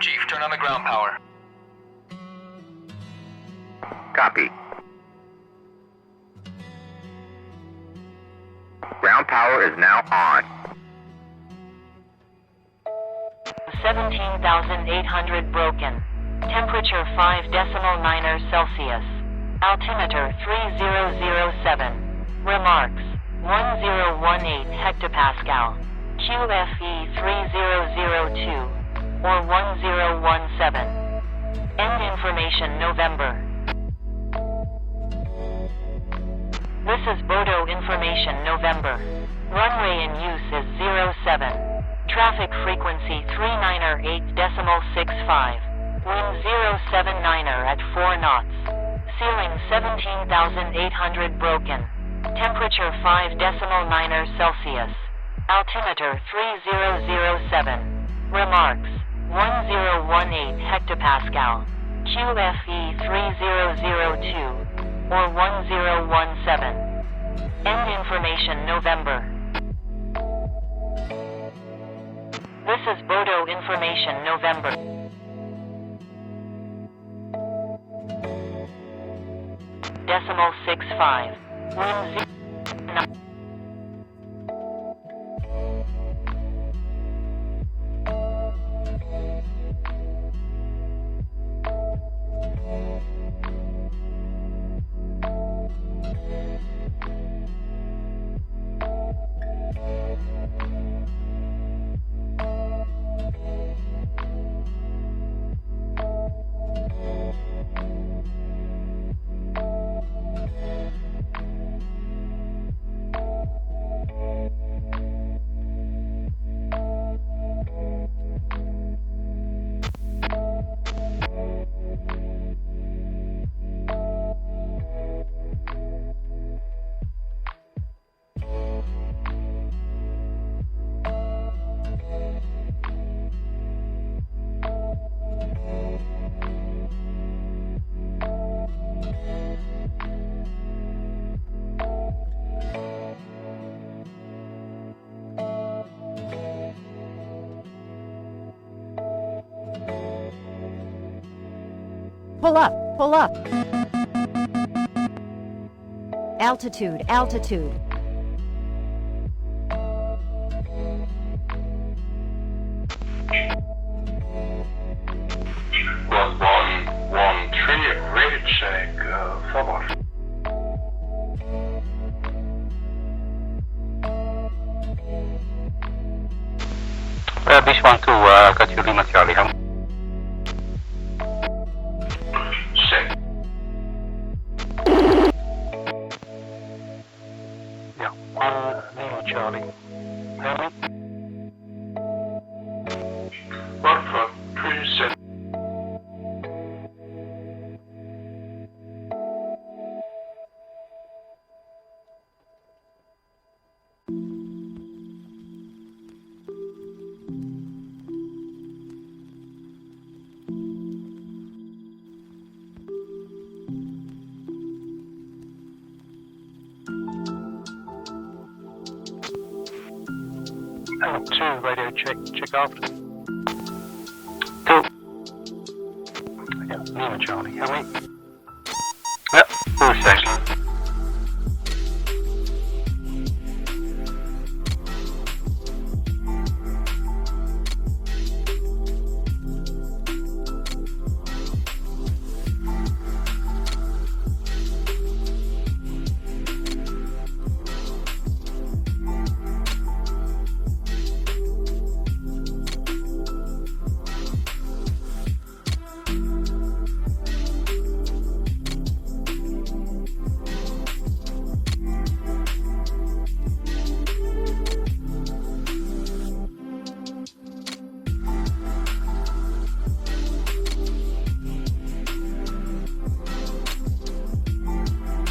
Chief, turn on the ground power. Copy. Ground power is now on. 17,800 broken. Temperature 5.9 Celsius. Altimeter 3007. Remarks 1018 hectopascal. QFE 3002 or 1017. End information November. This is BODOE information November. Runway in use is 07. Traffic frequency 398.65. Wind 079er at 4 knots. Ceiling 17,800 broken. Temperature 5.9 Celsius. Altimeter 3007. Remarks 1018 hectopascal. QFE 3002 or 1017. End information November. This is BODOE information November. Decimal 65. Wind 0. Pull up, pull up. Altitude, altitude. Was 1-1 trillion rated check, forward. Beach 1-2, got you Lima Charlie, how? Set. Yeah, 1 Lima Charlie. Hear me? 1 for 3 set. L2, radio check off. 2. Yeah, Lima Charlie, hear me? Yep, 4 seconds.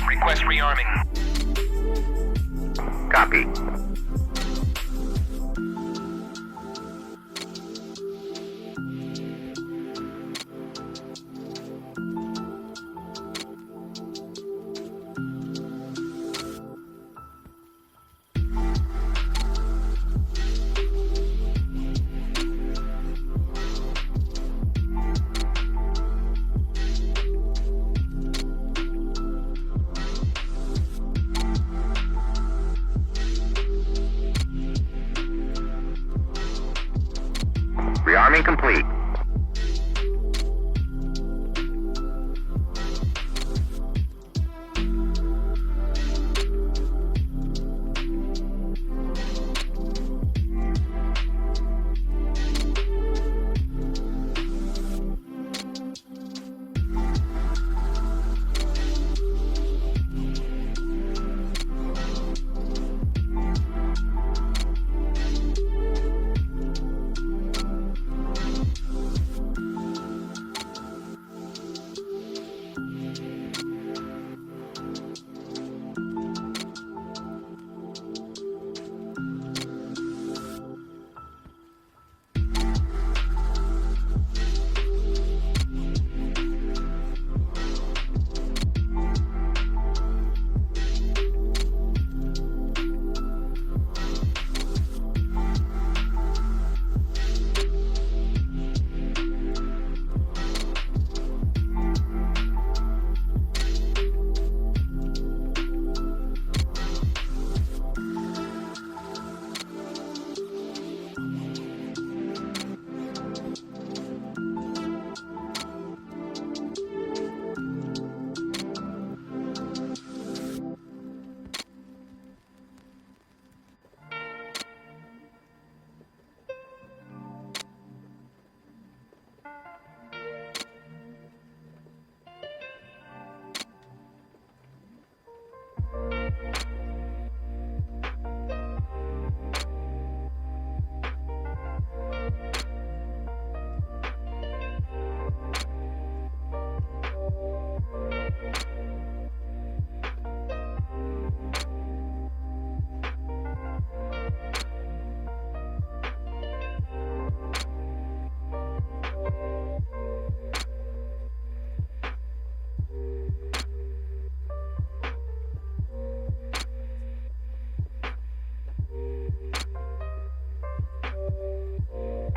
Request rearming. Copy. Rearming complete.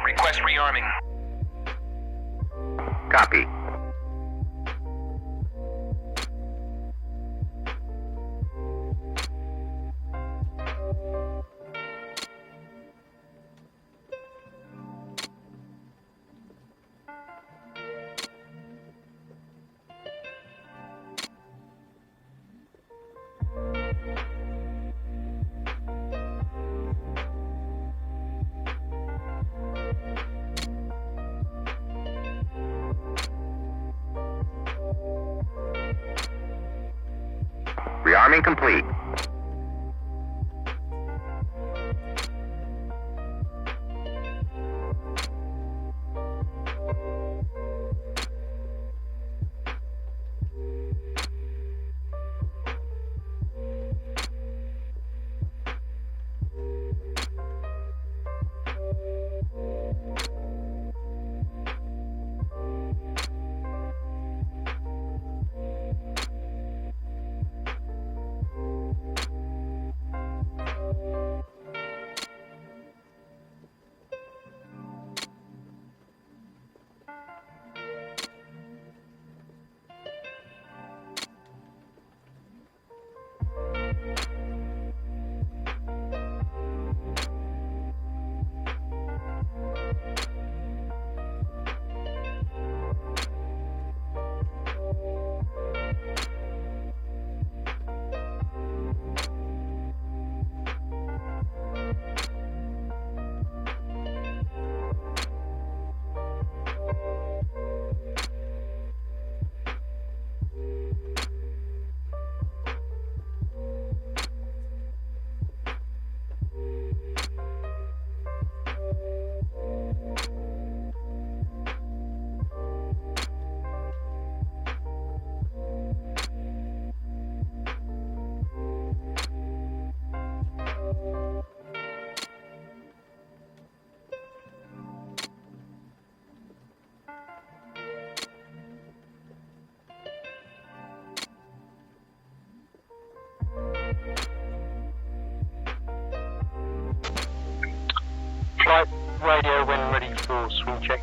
Request rearming. Copy. Rearming complete. Flight radio when ready for swing check.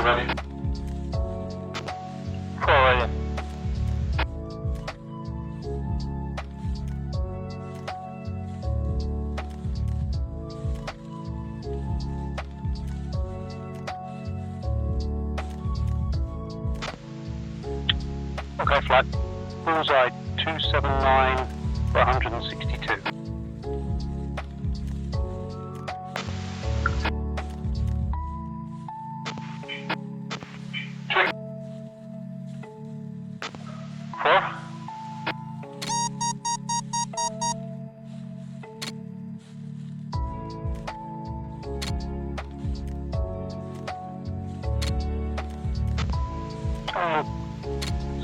ready. 4 radio. Okay, flight. Bullseye 279 for 162. Check. 4.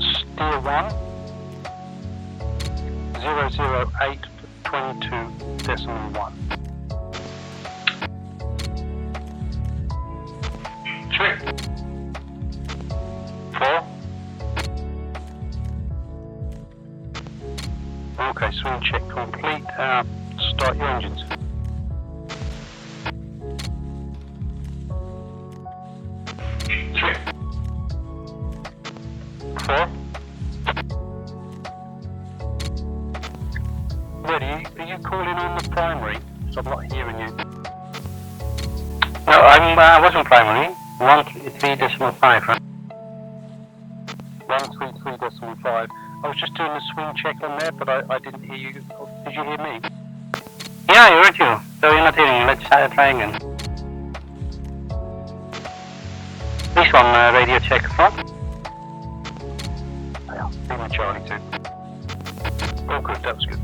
Steer 1. 008 22.1. Check. 4. Okay, swing check complete. Start your engines. Check. 4. Ready? Are you calling on the primary? So I'm not hearing you. No, I wasn't primary. 133.5, right? 133.5. I was just doing a swing check on there, but I didn't hear you. Did you hear me? Yeah, I heard you. So you're not hearing me. Let's try again. This one, radio check front. Yeah, be my Charlie too. Oh good, that was good.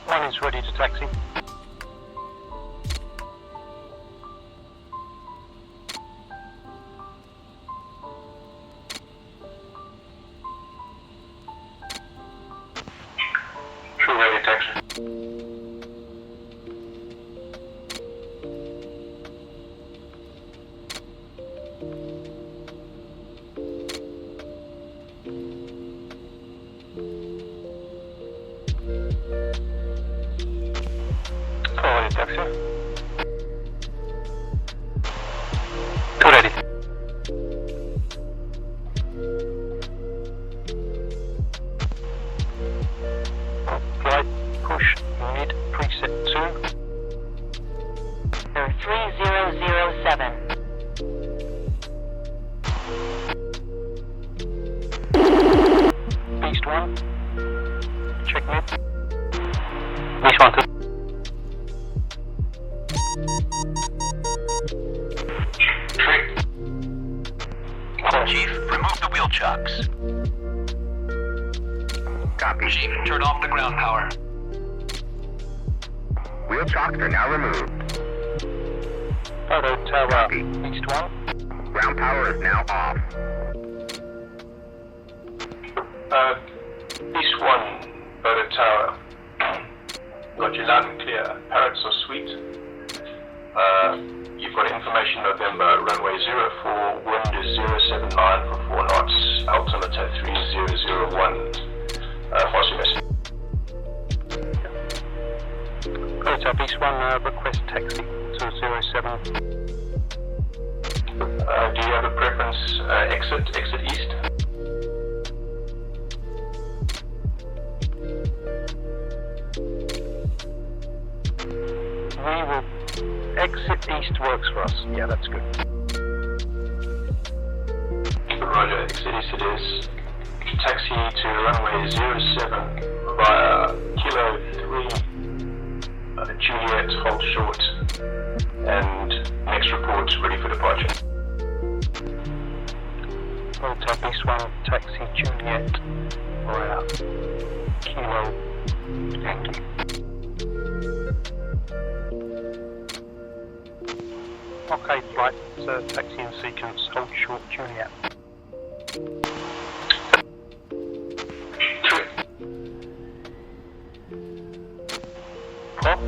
One is ready to taxi. True ready taxi. Kola taxi. Two ready. Flight push mid preset 2. 3007. Beast 1. Check mid. Beast 1, 2. Trick. Chief, remove the wheel chocks. Copy. Chief, turn off the ground power. Wheel chocks are now removed. Photo tower. Copy. Beast 1. Ground power is now off. Beast 1, Bodo Tower. Got you loud and clear. Parrots are sweet. You've got information November, runway 04, wind is 079 for 4 knots, altimeter 3001. What's your message? Photo Beast 1, request taxi to 07. Do you have a preference? Exit east? We will exit east works for us. Yeah, that's good. Roger, exit east it is. Taxi to runway 07 via Kilo 3, Juliet, hold short, and next report ready for departure. Photo Beast 1, taxi Juliet via Kilo. Thank you. Okay, flight, taxi in sequence, hold short, Juliet. Trick. Prop.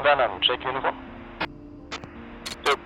Venom, check uniform. Yep.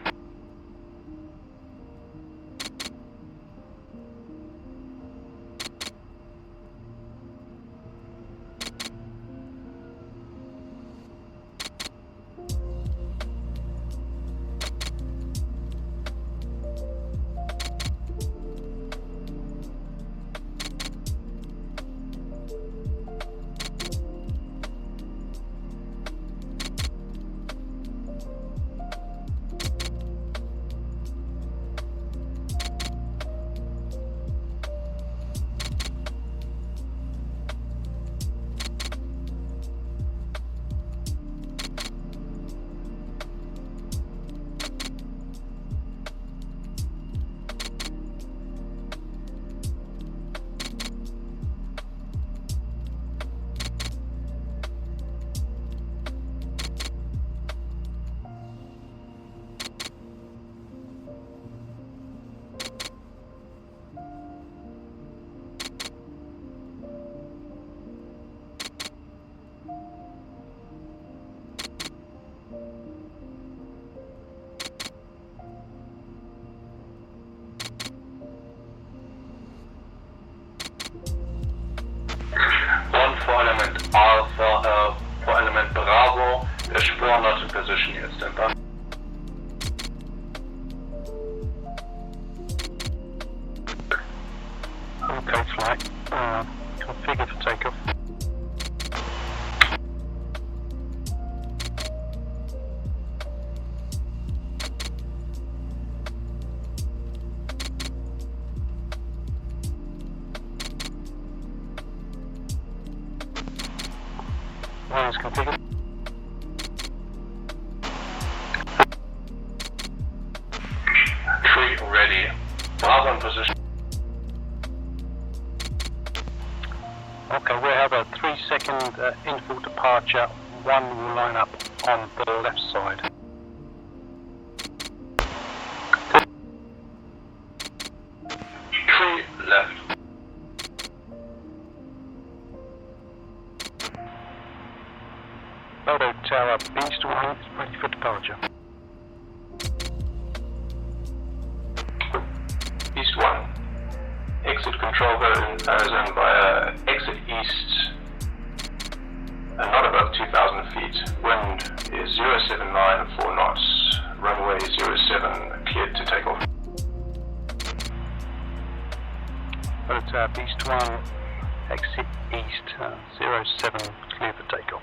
for element Bravo, the Spur not in position yet, stand by. One is configured. Tree ready. Last one position. Okay, we have a 3-second interval departure. One will line up on the left side. Tree left. BODOE Tower East 1 is ready for departure. East 1. Exit control zone via exit east. And not above 2,000 feet. Wind is 079 4 knots. Runway 07 cleared to take off. BODOE Tower East 1, exit east 07, clear for takeoff.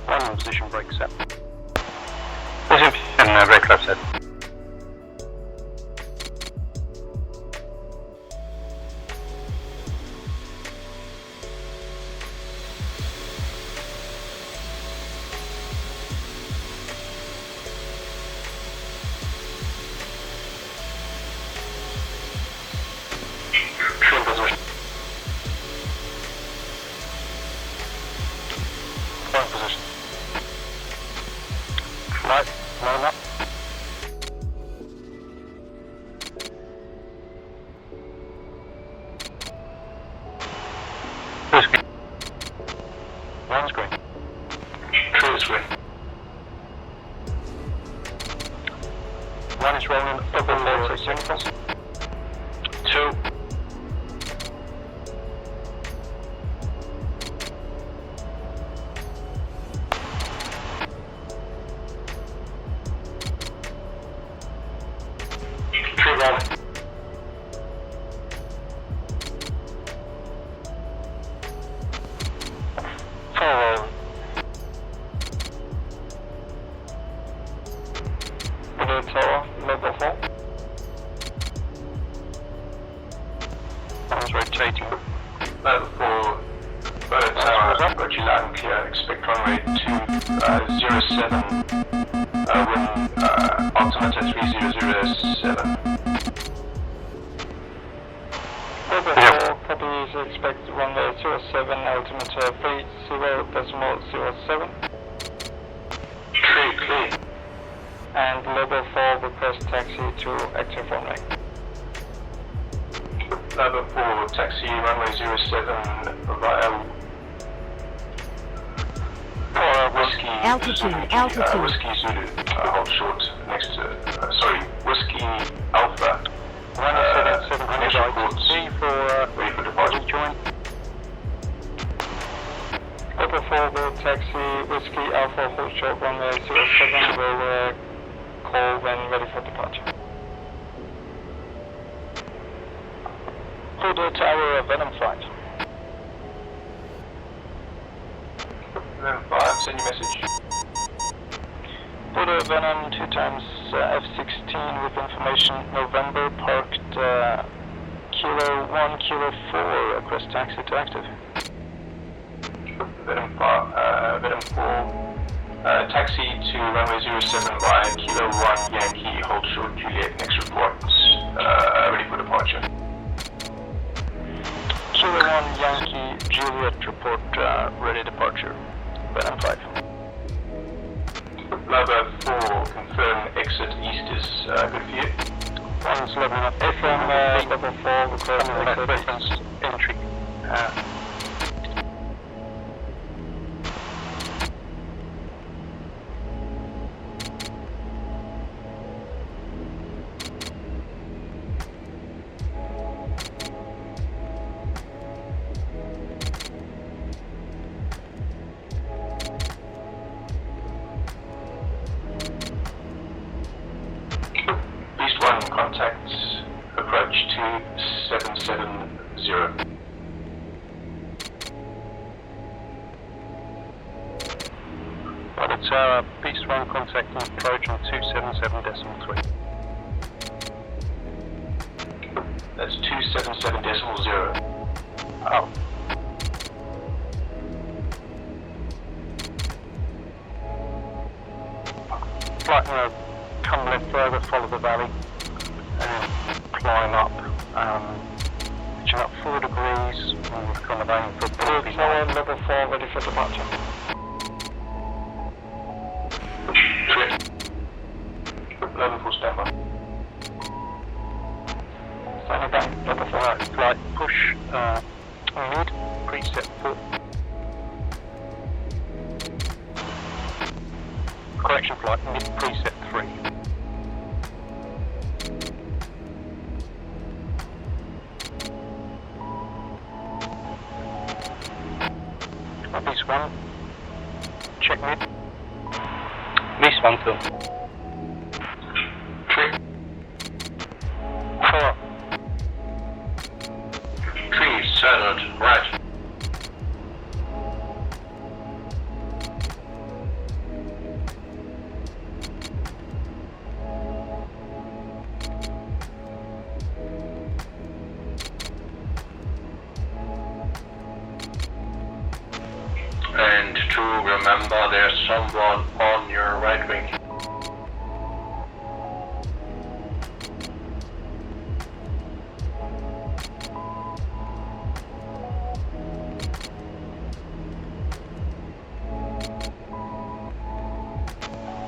One position brake set. Position brake trap set. Trim position. One position. Flight, line up. Who's green? One's green. Tree is green. One is rolling over for signals. 2. Tree rolling. 4 rolling. BODOE Tower, level 4. One's rotating. Level 4. BODOE Tower, got you loud and clear. Expect runway 207. Wind altimeter 3007. Level 4, copy, expect runway 07, altimeter 30.07. Tree clear. And level 4, request taxi to active runway. Level 4, taxi runway 07 via Whiskey Altitude, Zulu, altitude. Whiskey Zulu, hold short next to, sorry, Whiskey Alpha. 177 initial ITC ports, for ready for departure. rejoin. Level 4 will taxi Whiskey Alpha, hold short runway 07, will call when ready for departure. BODOE Tower, Venom flight. Then 5, send your message. BODOE Venom 2 times F-16 with information November, parked Kilo 1, Kilo 4, request taxi to active. Venom 4, taxi to runway 07 via Kilo 1 Yankee, hold short Juliet, next report, ready for departure. Kilo 1 Yankee, Juliet, report ready departure. Venom 5. Level 4, confirm exit east is good for you. One's level up. FM level 4, request exit entry. 270. BODOE Tower, Beast 1 contacting approach on 277.3. That's 277.0. Oh. Flight come left further, follow the valley, and climb up. Pitching up 4 degrees, and we're kind of aiming for BODOE Tower, level 4, ready for departure. Level 4 standby. Standing back, level 4. Alright, flight push, mid, preset 4. Correction flight, mid preset 3. Beast 1, check mid. Beast 1, 2. 4. 3, settled, right. And to remember, there's someone on your right wing.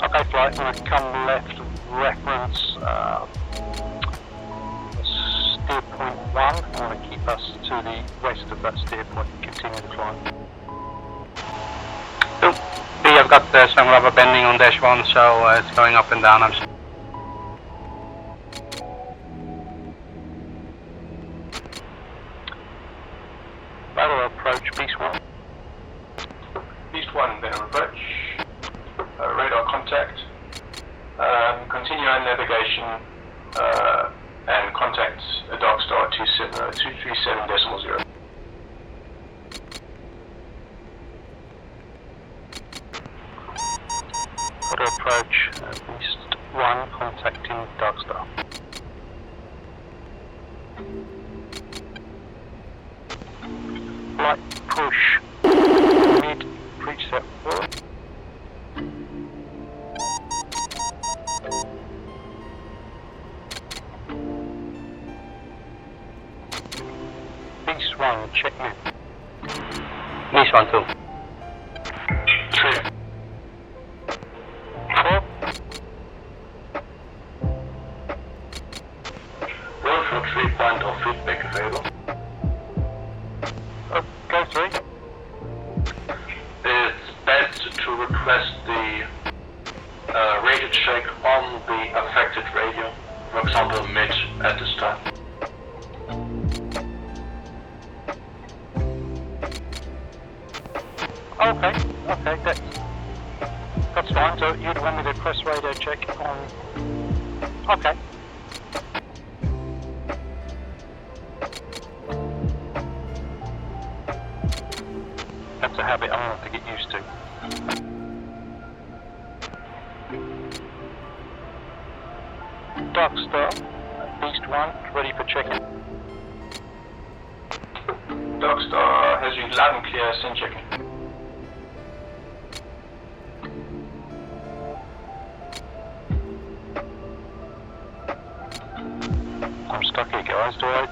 Okay, flight, I'm going to come left, reference steer point 1. I want to keep us to the west of that steer point and continue the climb. B, I've got some rubber bending on dash 1, so it's going up and down. BODOE Approach, Beast 1. Beast 1, then approach. Radar contact. Continue on navigation and contact a Dark Star 237.0. BODOE Approach, Beast 1 contacting Dark Star. Flight push, mid preset 4. Beast 1, check mid. Beast 1, 2. 3. 4. Roll for 3 point of feedback available. Go 3. It's best to request the radio check on the affected radio, for example mid at this time. Okay, that's fine. So you'd want me to press radio check on. Okay. That's a habit I'm going to have to get used to. Dark Star, Beast 1, ready for checking. Dark Star has you loud and clear, send checking. I'm stuck here, guys. Do I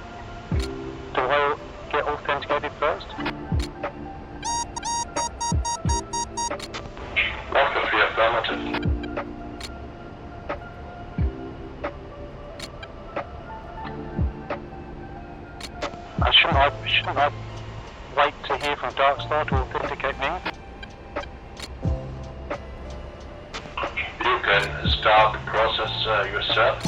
get authenticated first? Alpha 3 affirmative. Shouldn't I wait to hear from Dark Star to authenticate me? You can start the process yourself.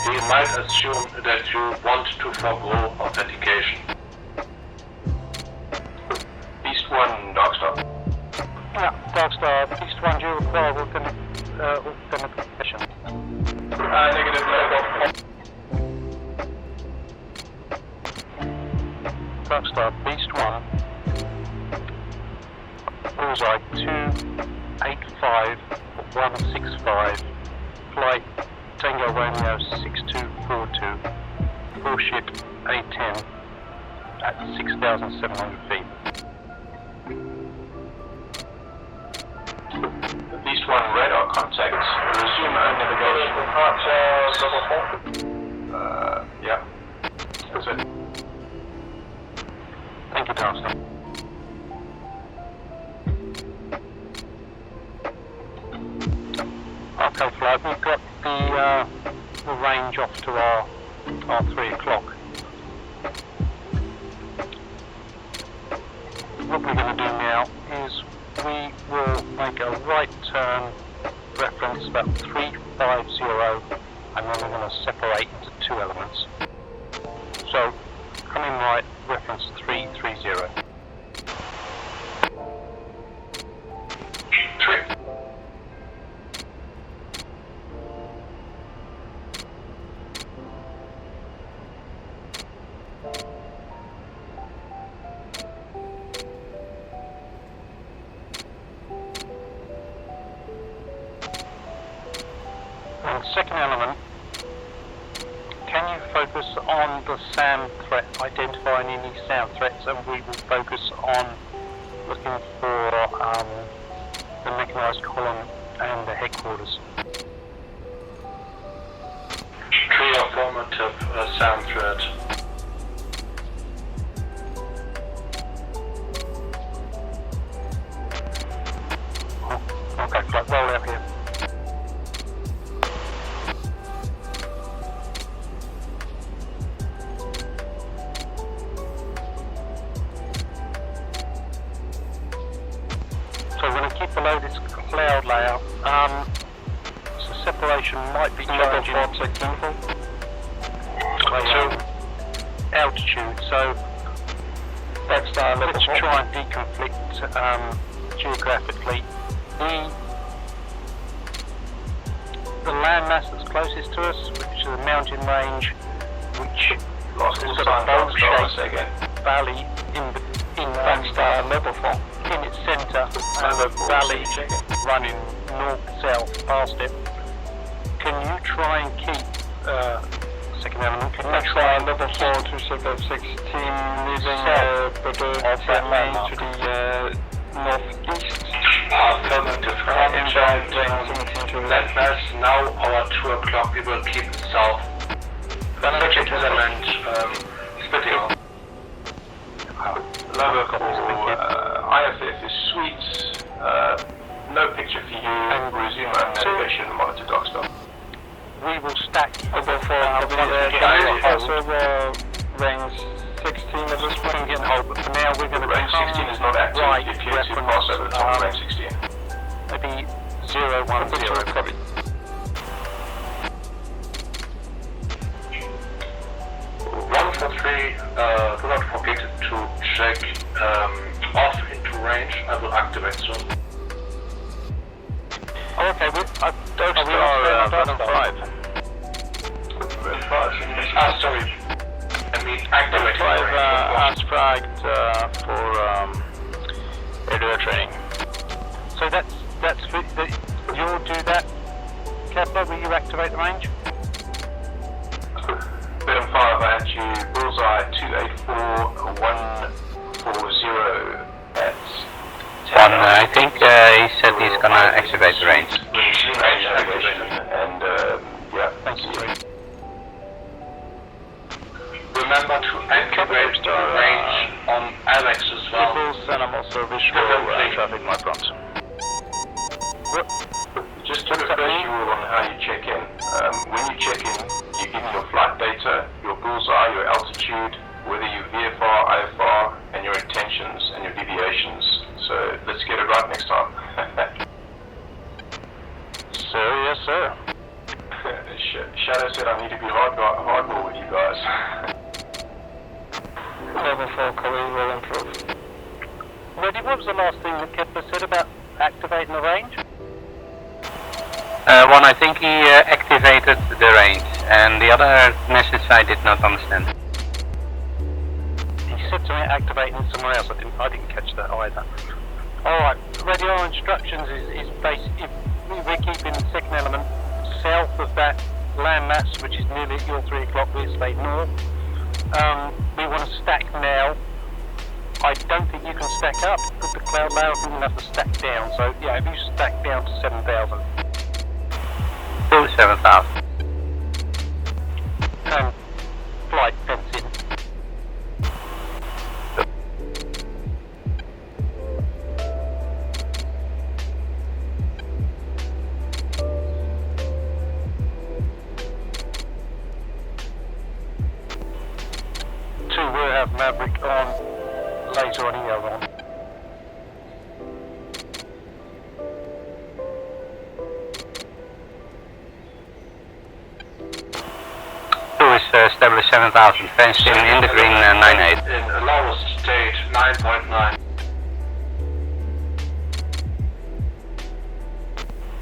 He might assume that you want to forgo authentication. Beast 1, Dark Star. Yeah, Dark Star, Beast 1, do you require authentication? Negative, bullseye 285-165, flight Tango Romeo 6242, full ship A-10 at 6,700 feet. At least one radar contact. Resume own navigation. Yeah. That's it. Thank you, Darcy. Okay, flight, we've got the range off to our 3 o'clock. What we're going to do now is we will make a right turn reference about 350, and then we're going to separate into 2 elements. So, come in right, reference 330. And second element, can you focus on the SAM threat, identifying any SAM threats, and we will focus on looking for the mechanised column and the headquarters. True affirmative SAM threat. Okay, flight, roll out here. So we're going to keep below this cloud layer. So separation might be challenging. Altitude, so let's try and deconflict geographically. The landmass that's closest to us, which is a mountain range, which has got a bowl-shaped valley in level 4 in its centre, and a valley running north-south past it. Can you try and keep second element? Can you try and level 4 to circle 16, leaving BODOE Approach to the northeast? Affirmative. Landmass now our 2 o'clock. We will keep it south. Subject element splitting off. Level 4 IFF is sweet. No picture for you. And resume our navigation and monitor dock stop. We will stack level 4 range 16 at this point. Get hold, but for now we're going to range 16 is not active. Right, if you to pass over the top of range 16. Maybe 010. Copy. Do not forget to check off into range. I will activate soon. Oh, okay, we are 5. Sorry. I mean, activating range. Aspragged for radar training. So that's you'll do that. Kepler, will you activate the range? Bottom 5, I had you bullseye 284-140 at 10. I think he said he's gonna activate the range. Range activation, and yeah, thank you. Remember to activate the range on Alex as well. And I'm also visual traffic my front. Just to refresh you all on how you check in. When you check in, you give your flight data, your bullseye, your altitude, whether you VFR, IFR, and your intentions and your deviations. So let's get it right next time. Sir, yes sir. Shadow said I need to be hardball with you guys. Level 4 Kola will improve. Reddy, what was the last thing that Kepler said about activating the range? One, I think he activated the range, and the other message I did not understand. He said to me activating somewhere else. I didn't catch that either. Alright, radio instructions is basically we're keeping the second element south of that landmass, which is nearly at your 3 o'clock, we'll stay north. We want to stack now. I don't think you can stack up with the cloud layer, I think we'll have to stack down. So yeah, if you stack down to 7,000. To 7,000. And flight fencing. We'll have Maverick on, laser on EO on. Establish 7,000, fenced in the green 98. In allowance state 9.9.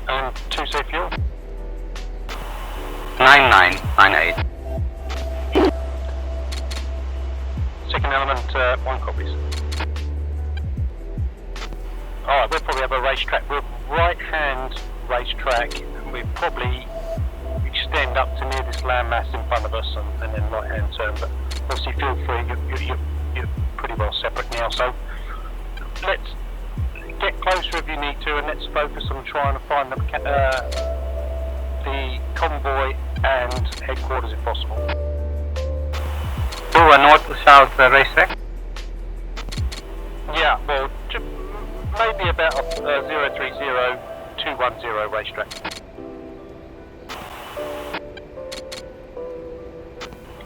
And 2 safe fuel. 9998. Second element, 1 copies. Alright, we'll probably have a racetrack. We're right-hand racetrack, and we probably extend up to near this landmass in front of us and then right-hand turn. But obviously feel free, you're pretty well separate now. So let's get closer if you need to, and let's focus on trying to find the convoy and headquarters if possible. To a north to south racetrack? Yeah, well, maybe about 030210 racetrack.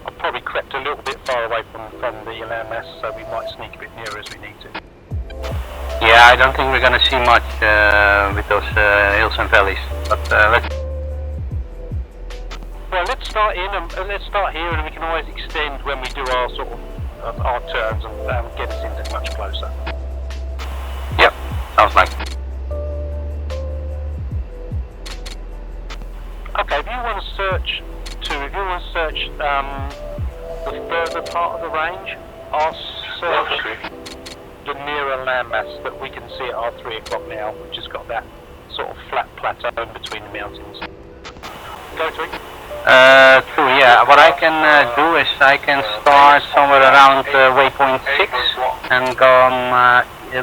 I've probably crept a little bit far away from the landmass, so we might sneak a bit nearer as we need to. Yeah, I don't think we're gonna see much with those hills and valleys, but let's... Well, let's start in and let's start here, and we can always extend when we do our sort of our turns and get us into much closer. Yep, sounds like. Okay, if you want to search the further part of the range, I'll search the nearer landmass that we can see at our 3 o'clock now, which has got that sort of flat plateau in between the mountains. Go 3. True, yeah. What I can do is I can start somewhere around waypoint 6 and go on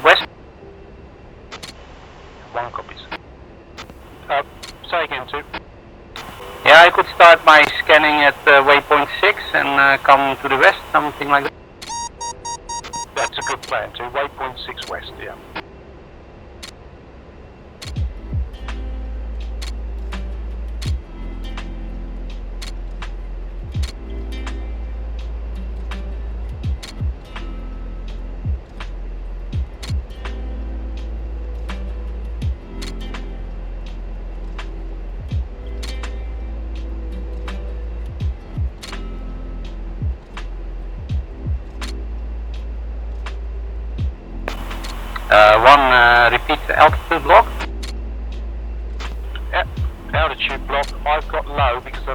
west. 1 copies. Say again, 2. Yeah, I could start by scanning at waypoint 6 and come to the west, something like that. That's a good plan, 2. Waypoint 6 west, yeah. Repeat the altitude block. Yep, altitude block. I've got low because the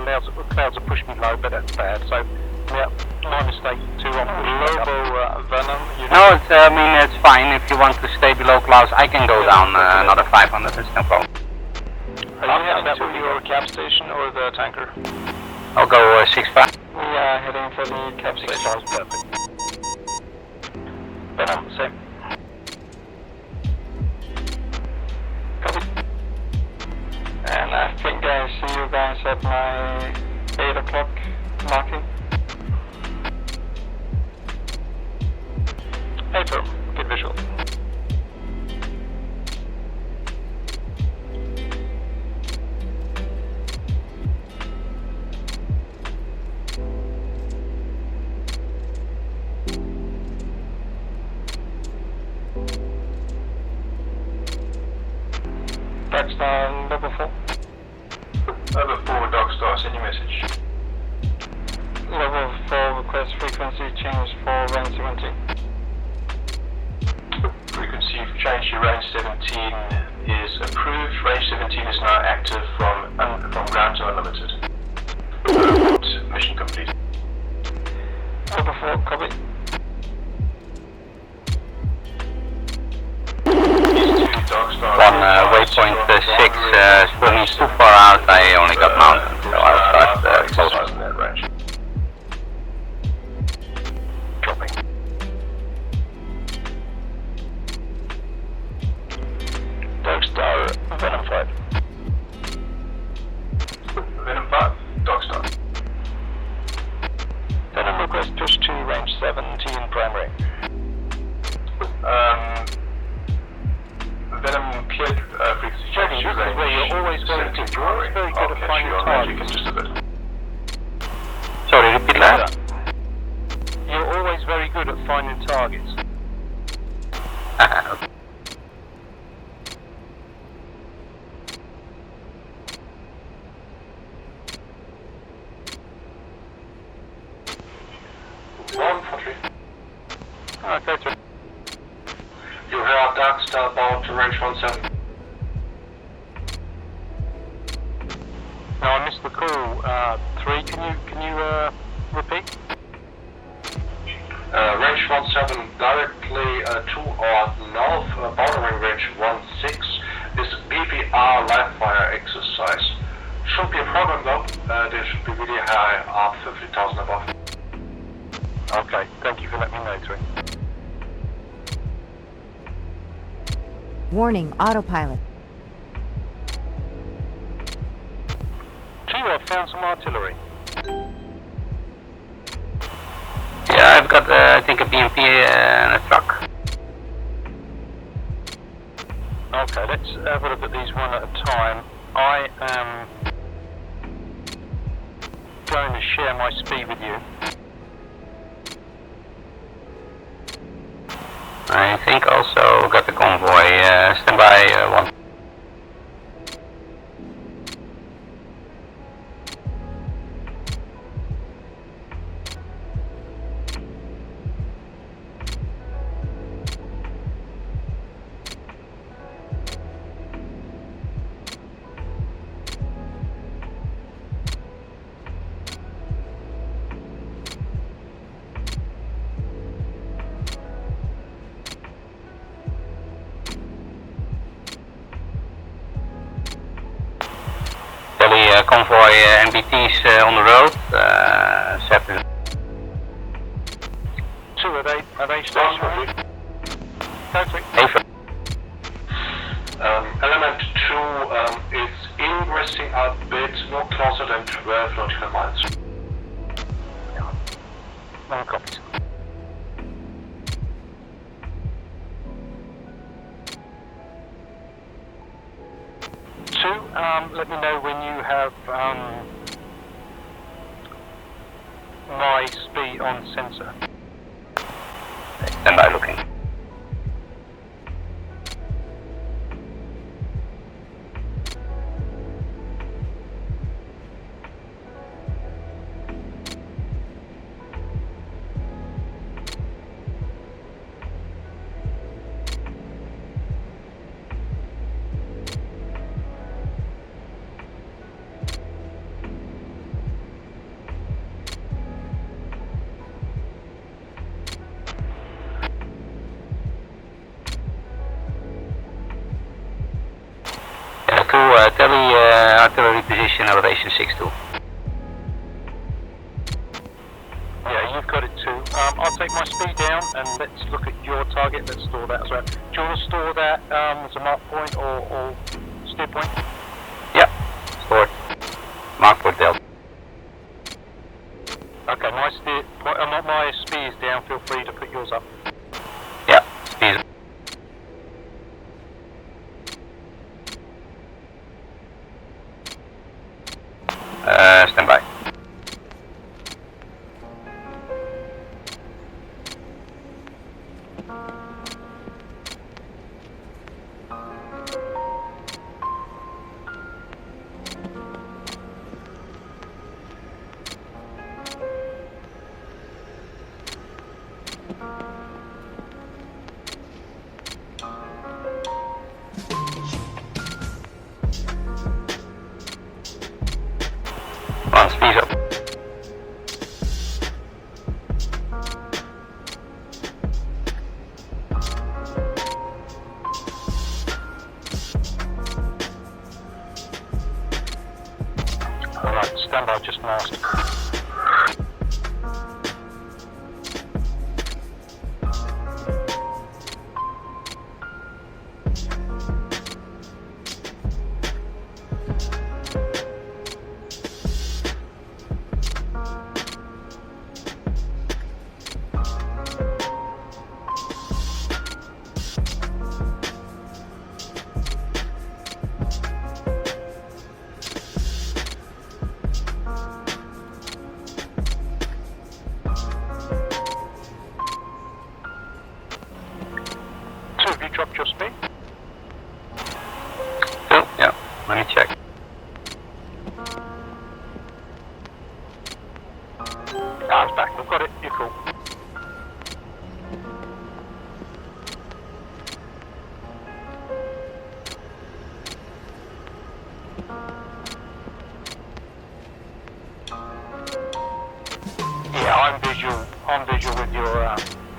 clouds are pushing me low, but that's bad. So, yeah, my mistake. 2 on Lobo Venom. No, it's, I mean, it's fine. If you want to stay below clouds, I can go down another 500. That's no problem. Are you heading to your cap station or the tanker? I'll go 6-5. We are heading for the cap station. Perfect. Venom, same. And I think I see you guys at my 8 o'clock marking. Hey, firm. Good visual. Darkstar level 4. Level 4 Darkstar, send your message. Level 4 request frequency change for range 17. Frequency change to range 17 is approved. Range 17 is now active from ground to unlimited. Mission complete. Level 4, copy. These 2 on waypoint 6, still means too far out, I only got mountain, so I'll start close. In that range. Dropping. Darkstar, Venom 5. Venom 5, Darkstar. Venom request push to range 17 primary. Venom cleared frequency change This is range. where you're always very good. You're always very good at finding targets. Just a bit. Sorry, repeat that? You're always very good at finding targets. Okay. Okay, sir. You heard Darkstar about range 17. No, I missed the call. 3, can you repeat? Range 17 directly to our north, bordering range 16 is BVR live fire exercise. Shouldn't be a problem though, they should be really high, up 50,000 above. Okay, thank you for letting me know, 3. Warning, autopilot. 2, I've found some artillery. Yeah, I've got, I think, a BMP and a truck. Okay, let's have a look at these one at a time. I am going to share my speed with you. I think also got the convoy, stand by 1. Convoy MBTs on the road, separate. 2, are they stationary? Perfect. Element 2 is ingressing a bit no closer than 12 nautical miles. No copies. Let me know when you have my speed on sensor. Stand by looking. Tele artillery position elevation 6-2. Yeah, you've got it too. I'll take my speed down and let's look at your target. Let's store that as well. Do you want to store that as a mark point or steer point? Yeah, stored. Mark point delta. Okay, my speed is down. Feel free to put yours up. Yeah, speed. Stand by. Alright, stand by, just mast. Have you dropped your speed? Still? Yeah. Let me check. Ah, it's back. I've got it. You're cool. Yeah, I'm visual. I'm visual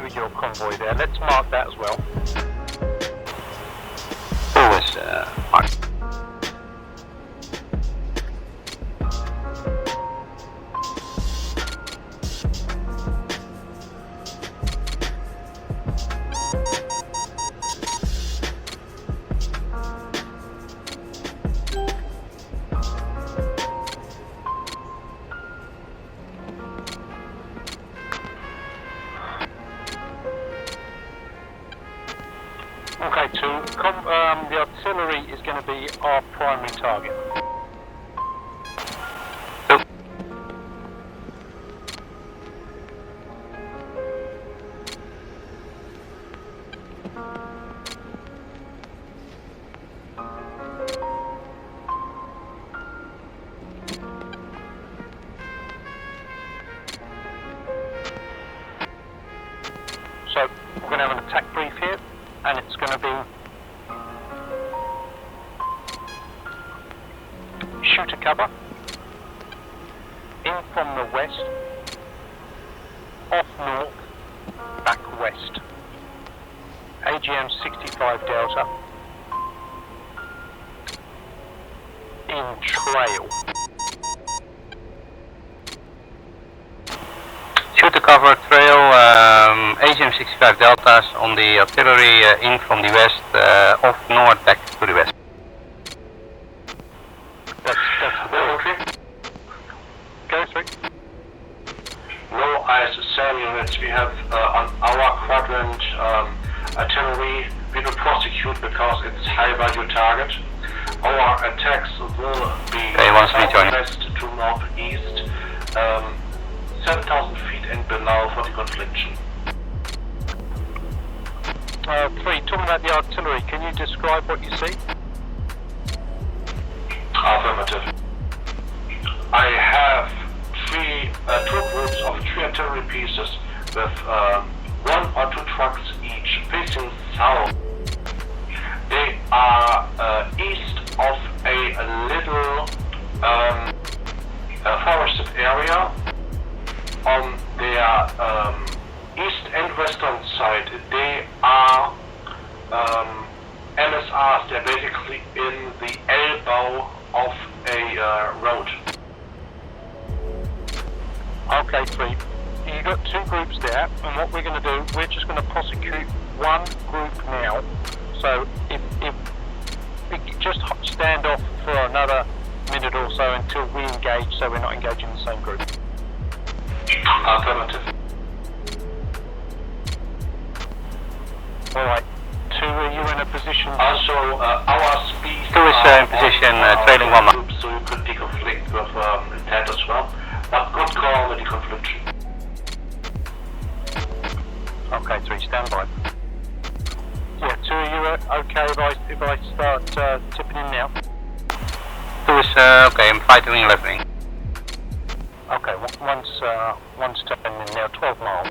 with your convoy there. Let's mark that as well. Always mark. Okay, the artillery is going to be our primary target. So we're going to have an attack brief here, and it's going to be shooter cover, in from the west, off north, back west, AGM 65 Delta, in trail. Shooter cover trail, AGM 65 Deltas on the artillery in from the west, off north back to the west. That's the okay. Go through. No eyes, SAM units. We have on our quadrant artillery. We will prosecute because it's high value target. Our attacks will be southwest to northeast, 7,000 feet and below for the confliction. 3, talking about the artillery, can you describe what you see? Affirmative. I have two groups of 3 artillery pieces with 1 or 2 trucks each facing south. They are east of a little forested area. On their east and western side, they are MSRs. They're basically in the elbow of a road. Okay, 3. You've got 2 groups there, and what we're going to do, we're just going to prosecute one group now. So if we just stand off for another minute or so until we engage, so we're not engaging the same group. Affirmative. Alright, 2, are you in a position? Also, our speed 2 is in position, trailing 1 mark. So you could deconflict with intent as well. But good call with the confliction. Okay, 3, stand by. Yeah, 2, are you okay if I start tipping in now? 2 is okay, I'm fighting and leveling. Okay, one's tapping in now, 12 miles.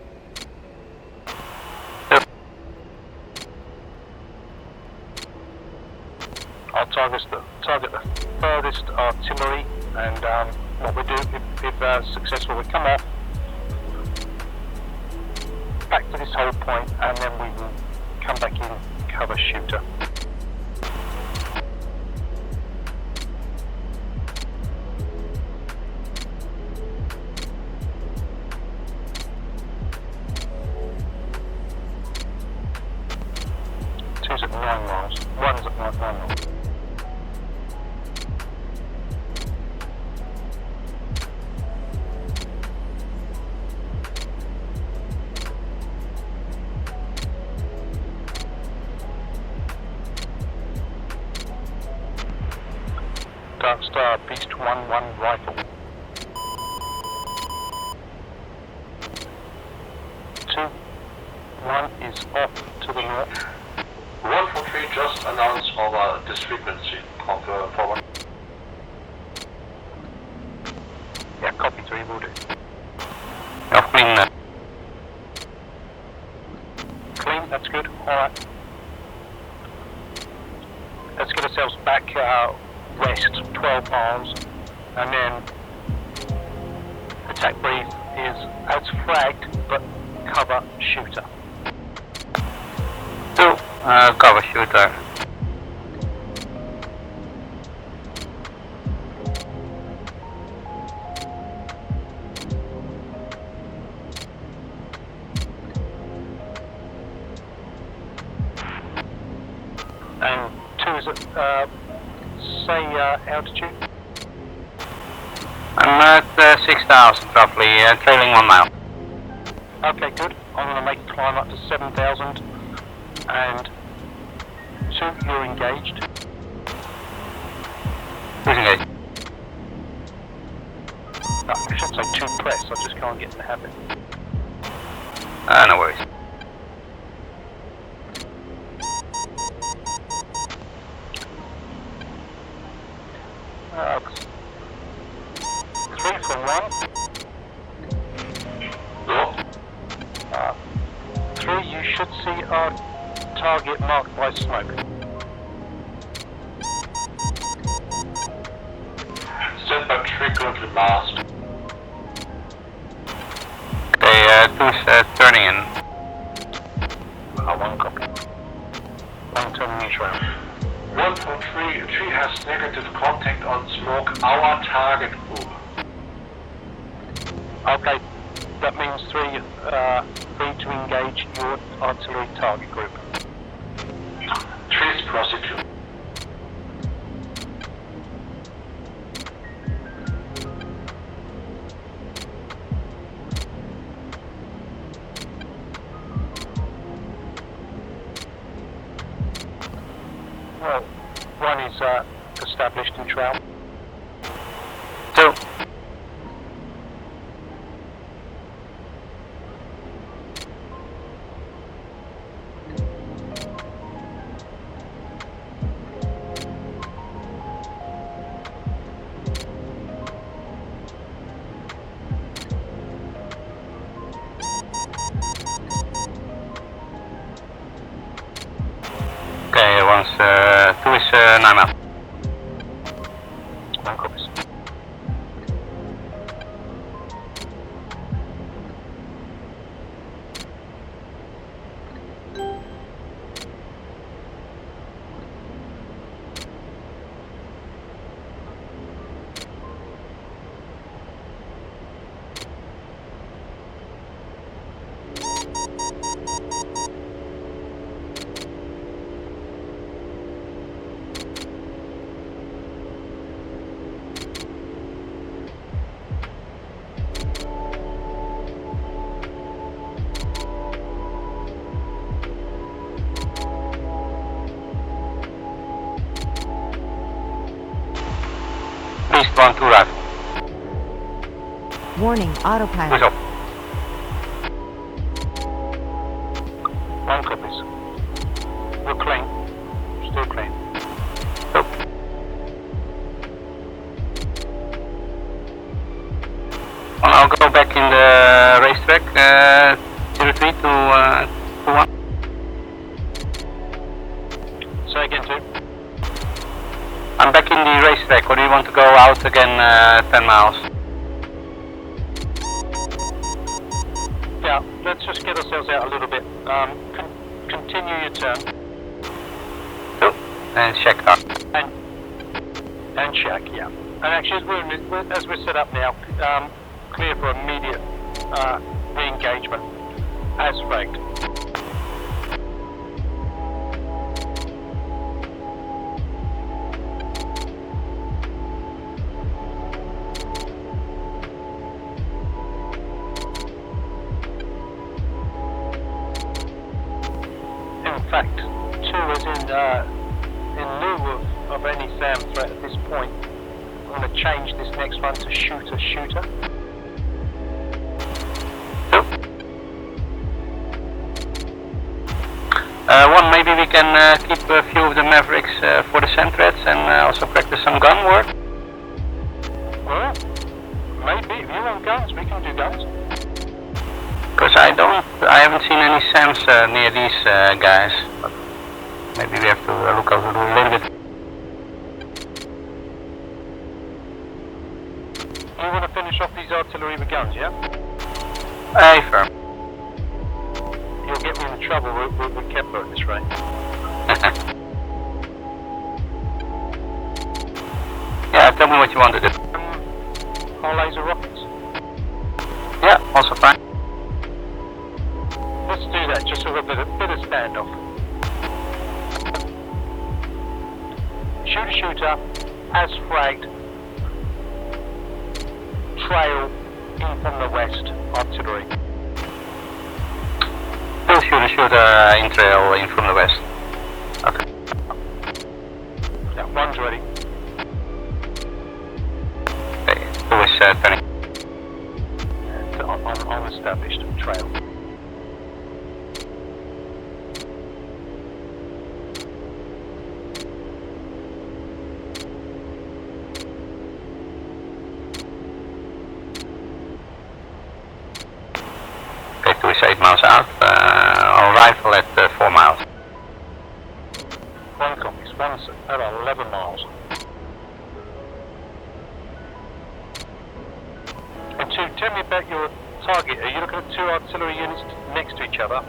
I'll target the furthest artillery, and what we do, if successful, we come off back to this hold point, and then we will come back in, cover shooter. Dark Star, Beast 1-1 rifle. 2-1 is off to the north. 143 just announced over this frequency of forward. Yeah, copy 3 will do. You're clean now. Clean, that's good. Alright. Let's get ourselves back west 12 miles, and then attack brief is as flagged, but cover shooter. Cover shooter. And 2 is at, altitude? I'm at 6,000 roughly, trailing 1 mile. Okay, good. I'm going to make a climb up to 7,000, and 2, you're engaged. Who's engaged? No, I should say 2 press, I just can't get in the habit. No worries. Uh, 3 for 1. No? 3, you should see our target marked by smoke. Stand by 3 currently masked. Okay, 2's turning in. 1 copy. 1 turning each round. 143, 3 has negative contact on smoke, our target group. Okay, that means 3 to engage your artillery target group. 3 is prosecute. Well, 1 is established in trail. 2. Okay, 2 is 9 miles. 1 copies. Beast 1-2 rifle. Warning, Who's autopilot. up? 1 copies. We're clean. Still clean. Up. Well, I'll go back in the racetrack, 03 to 1. Say again, 2. I'm back in the racetrack, or do you want to go out again 10 miles? Yeah, let's just get ourselves out a little bit. Continue your turn. 2. And check up. And check, yeah. And actually, as we're set up now, clear for immediate re-engagement as flagged. In fact, 2 is in lieu of any SAM threat at this point, want to change this next one to shooter. One, maybe we can keep a few of the Mavericks for the Sentrets and also practice some gun work. Well, maybe if you want guns, we can do guns. Because I haven't seen any SAMs near these guys. But maybe we have to look over a little bit. You want to finish off these artillery with guns, yeah? Hey, firm. You'll get me in trouble with Kepler at this rate. Yeah, tell me what you want to do. Our laser rockets. Yeah, also fine. Let's do that, just for a bit of standoff. Shooter, as fragged. Trail in from the west, artillery. Still shooter in trail in from the west. Okay. Yeah, one's ready. Okay, who is turning? Unestablished trail. Okay, 2 is 8 miles out. I'll rifle at 4 miles. One copies, one's at 11 miles. And 2, tell me about your target. Are you looking at 2 artillery units next to each other?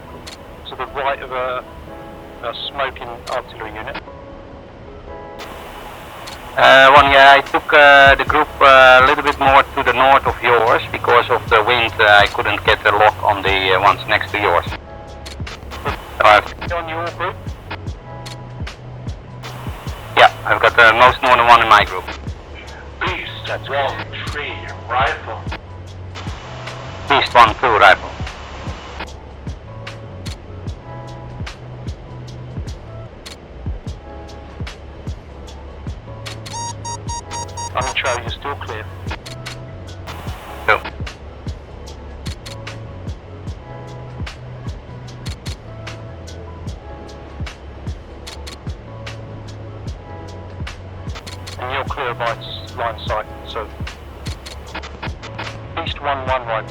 To the right of a smoking artillery unit? One, yeah, I took the group a little bit more to the north of yours because of the wind. I couldn't get a lock on the ones next to yours. On your group? Yeah, I've got the most northern one in my group. Beast 1-3 rifle. Beast 1-2 rifle. I'm in trail, you're still clear. Two. And you're clear of my line of sight, so East 1-1 right.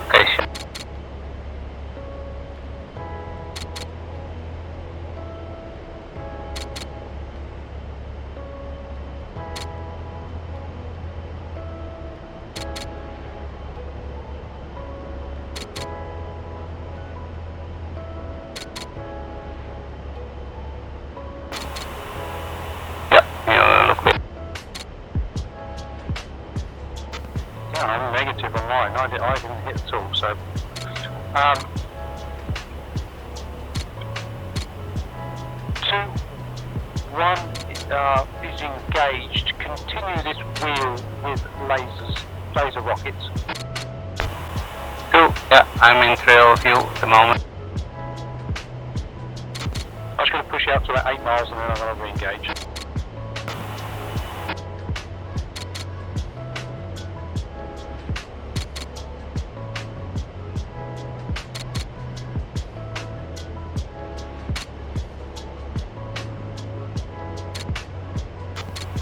Okay, shit. I'm negative on mine. I didn't hit at all, so 2-1 is engaged. Continue this wheel with laser rockets. 2, yeah, I'm in trail view at the moment. I'm just going to push out to about 8 miles and then I'm going to re-engage.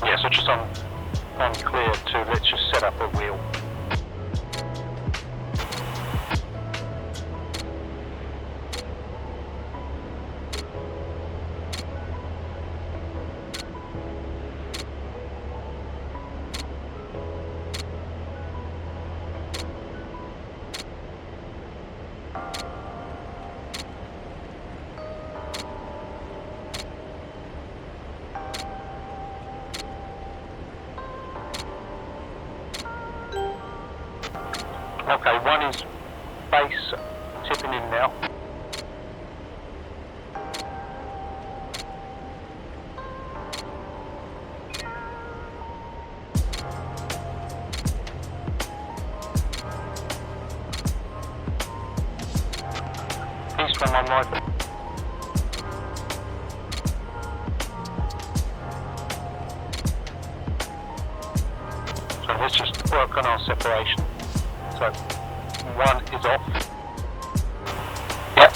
Yeah, so just on clear to let's just set up a wheel. Okay, one is base tipping in now. East 1-1 rifle. work on our separation. So, one is off. Yep.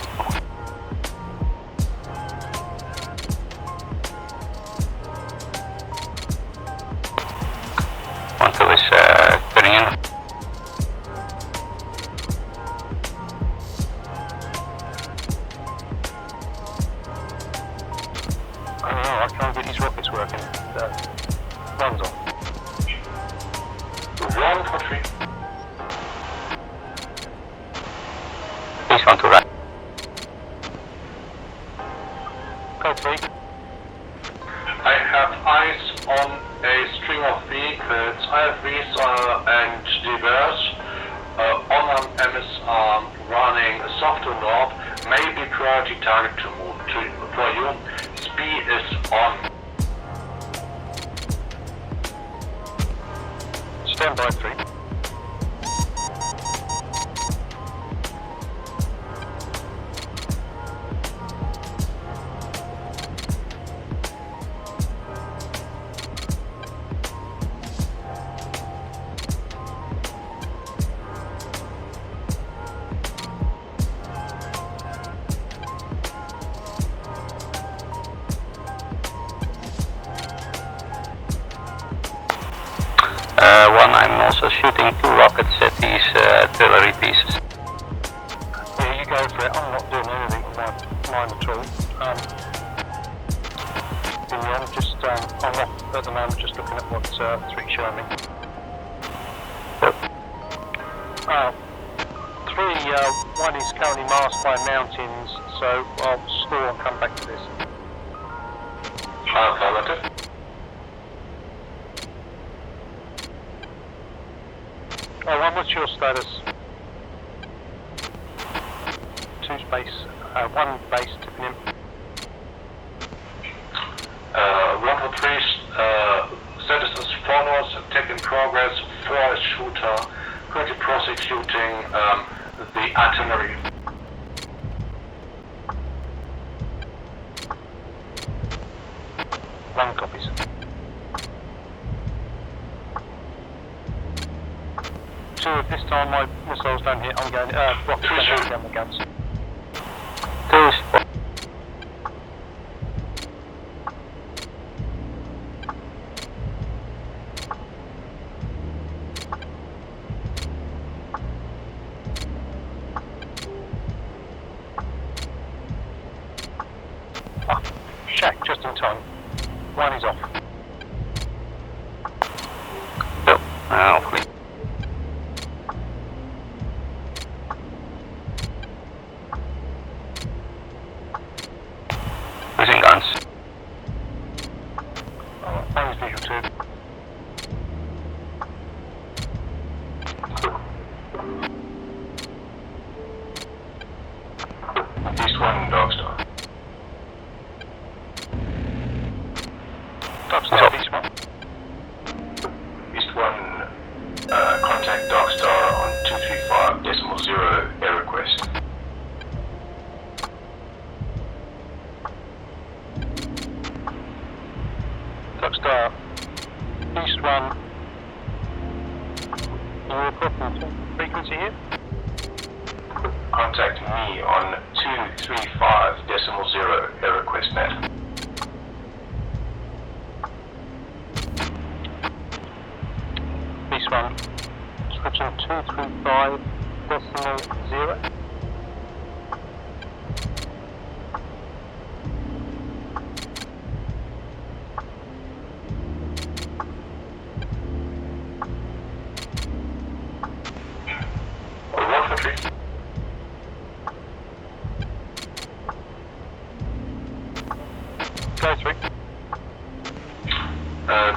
One, two is putting in. I don't know, I can't get these rockets working. One's off. 1 for 3. Please one to right. Code 3. I have eyes on a string of vehicles, IFVs and diverse. On MS running a software north, maybe priority target to move for you. Speed is on. Stand by 3. One, I'm also shooting 2 rockets at these artillery pieces. Yeah, you go for it. I'm not doing anything with mine at all. I'm just, I'm off at the moment, just looking at what 3 showing me. 3, one is currently masked by mountains, so I'll store and come back to this. Affirmative. Oh, one, what's your status? 2 space, 1 base tipping in. 1 for 3, citizens follows, attack in progress, 4 is shooter, currently prosecuting the artillery. One copies. So if this time my missiles don't hit, I'm going, rockets don't hit down the guns. 2 is Shack, just in time. 1 is off. so, hopefully. Using guns. 1 is visual 2. East 1, Dogstar. Upstairs, East 1. East 1, contact Dogstar on 235.0, air request. Star, East 1. You're reporting frequency here? Contact me on 235.0, air request net. East 1. Switching 235.0.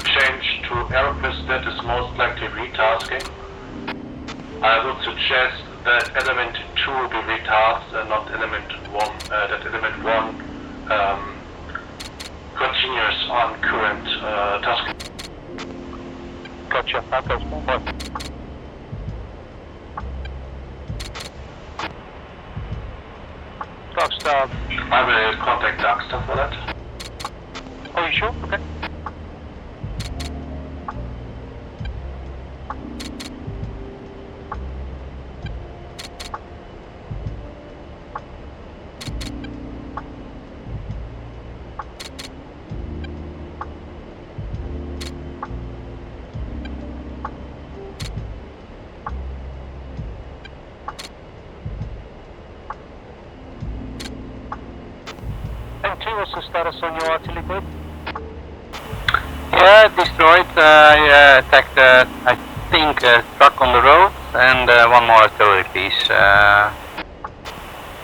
Change to aeroplanes that is most likely retasking. I would suggest that element 2 will be retasked and not element 1, that element 1 continues on current task. Gotcha, that goes forward. Darkstar. I will contact Darkstar for that. Oh, you sure? Okay. R2, what's the status on your artillery group? Yeah, destroyed. I attacked, I think, a truck on the road and one more artillery piece.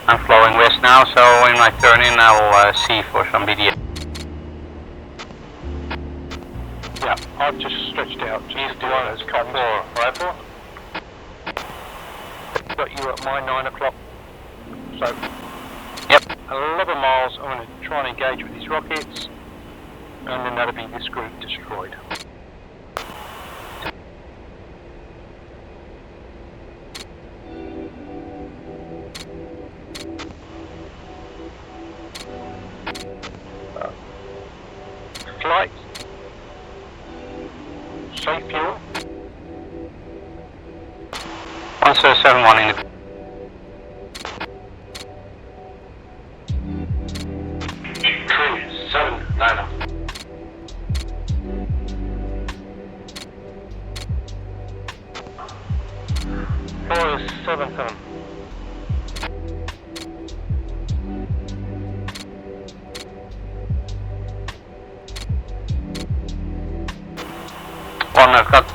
I'm flowing west now, so when I turn in, I'll see for some BDA. Yeah, I've just stretched out. East to one is Convoy, rifle. Got you at my 9 o'clock. So, Yep. 11 miles, I'm going to try and engage with these rockets, and then that'll be this group destroyed. Flight. Safe fuel. 171 in the... Tree 7-9er. Four is 7-7. One, I've got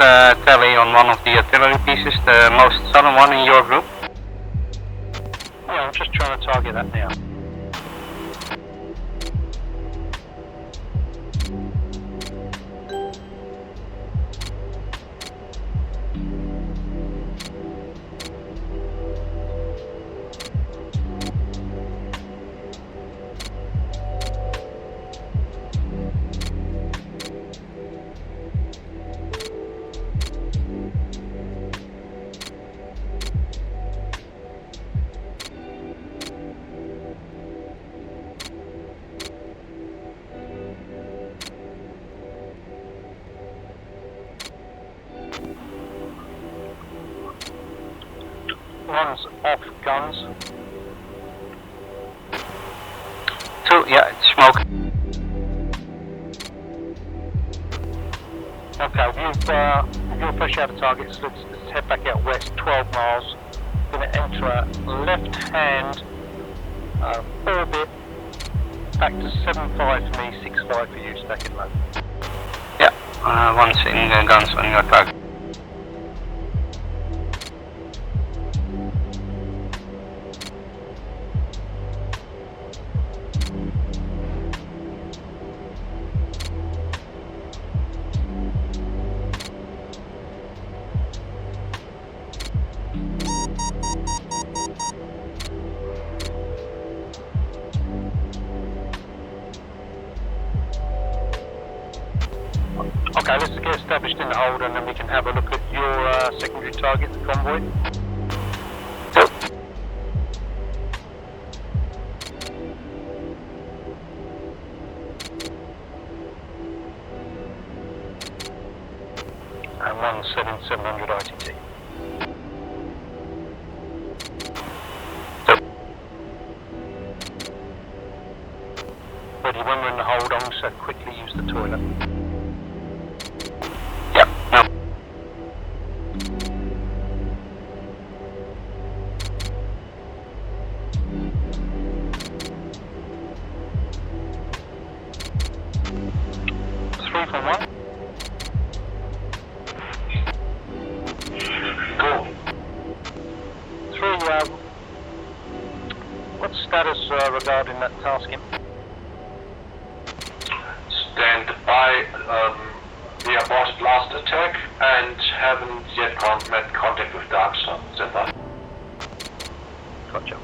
tally on one of the artillery pieces, the most southern one in your group. Yeah, I'm just trying to target that now. One's off guns. 2, yeah, it's smoke. Okay, you're fresh out of targets. Let's head back out west, 12 miles. Going to enter a left-hand orbit. Back to 7-5 for me, 6-5 for you, stacking low. Yeah, one's in guns on your target. Okay, let's get established in the hold and then we can have a look at your secondary target, the convoy. And 17700 ITT. Ready when we're in the hold on, so quickly use the toilet. Yep, no. Three from one. Go. Three, what's status regarding that tasking? Stand by. We aborted last attack and haven't yet made contact with Dark Sun. Stand by. Gotcha.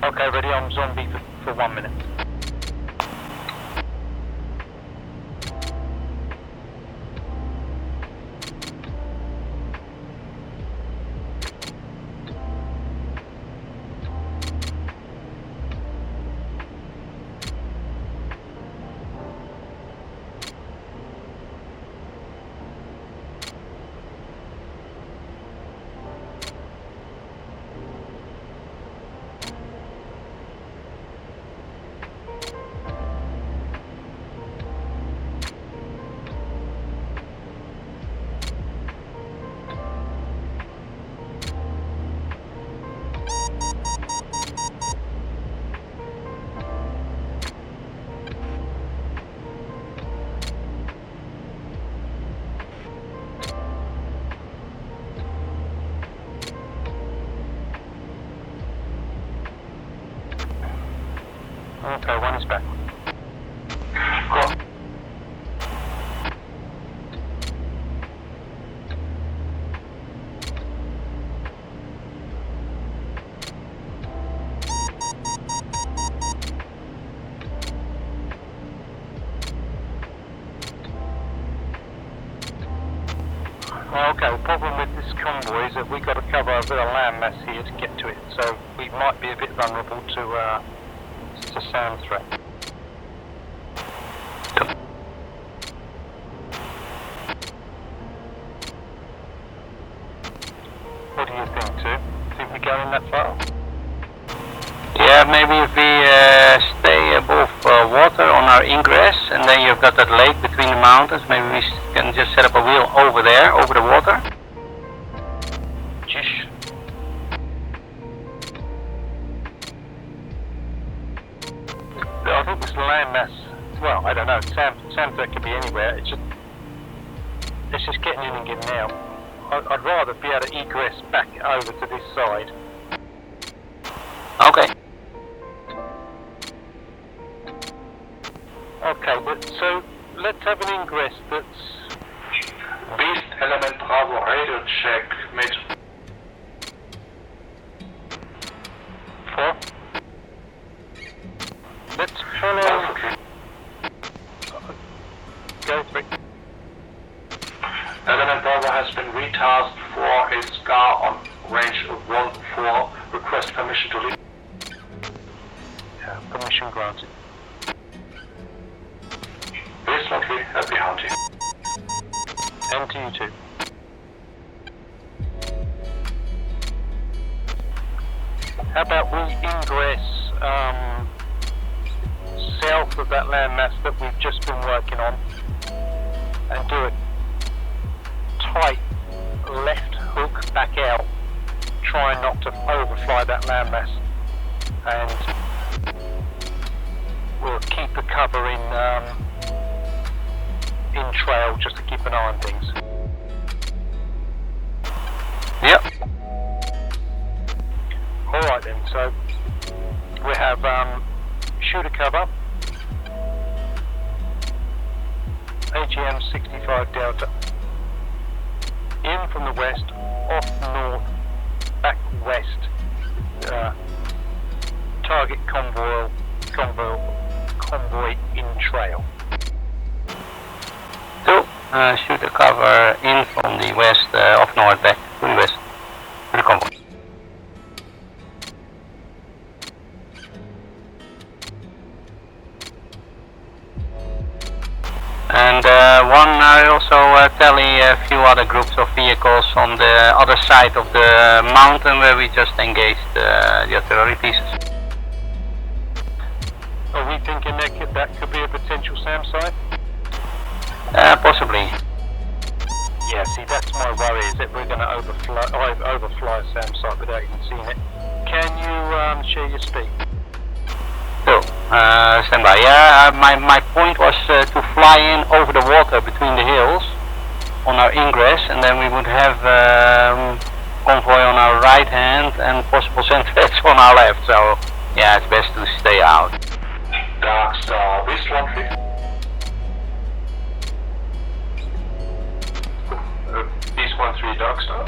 Okay, ready, I'm zombie for for 1 minute. Okay, one is back. Cool. Okay, the problem with this convoy is that we've got to cover a bit of landmass here to get to it, so we might be a bit vulnerable to sound threat. What do you think, Sue? Think we're going that far? Yeah, maybe if we stay above water on our ingress, and then you've got that lake between the mountains, maybe we can just set up a wheel over there, over the water. Jish. I think this landmass, well, I don't know, sound threat could be anywhere, it's just getting in and getting out. I'd rather be able to egress back over to this side. Okay. Okay, but so let's have an ingress that's... Beast Element Bravo radio check mit. For? Let's follow... Go for it. Element Bravo has been retasked for a SCAR on range 1-4. Request permission to leave. Yeah, permission granted. Recently, happy hunting. And to you too. How about we ingress south of that landmass that we've just been working on and do a tight left hook back out, try not to overfly that landmass, and we'll keep the cover in trail just to keep an eye on things. Yep. Alright then, so we have shooter cover, AGM 65 Delta, in from the west, off north, back west, target convoy in trail. So, shoot the cover in from the west, off north, back to the west, to the convoy. And I also tally a few other groups of vehicles on the other side of the mountain where we just engaged the artillery pieces. Are we thinking that could be a potential SAM site? Possibly. Yeah, see, that's my worry, is that we're going to overfly a SAM site without even seeing it. Can you share your speed? So, stand by. Yeah, my point was to fly in over the water between the hills on our ingress, and then we would have convoy on our right hand and possible sentries on our left. So, yeah, it's best to stay out. Dark Star, Recently. East 13 Dark Star.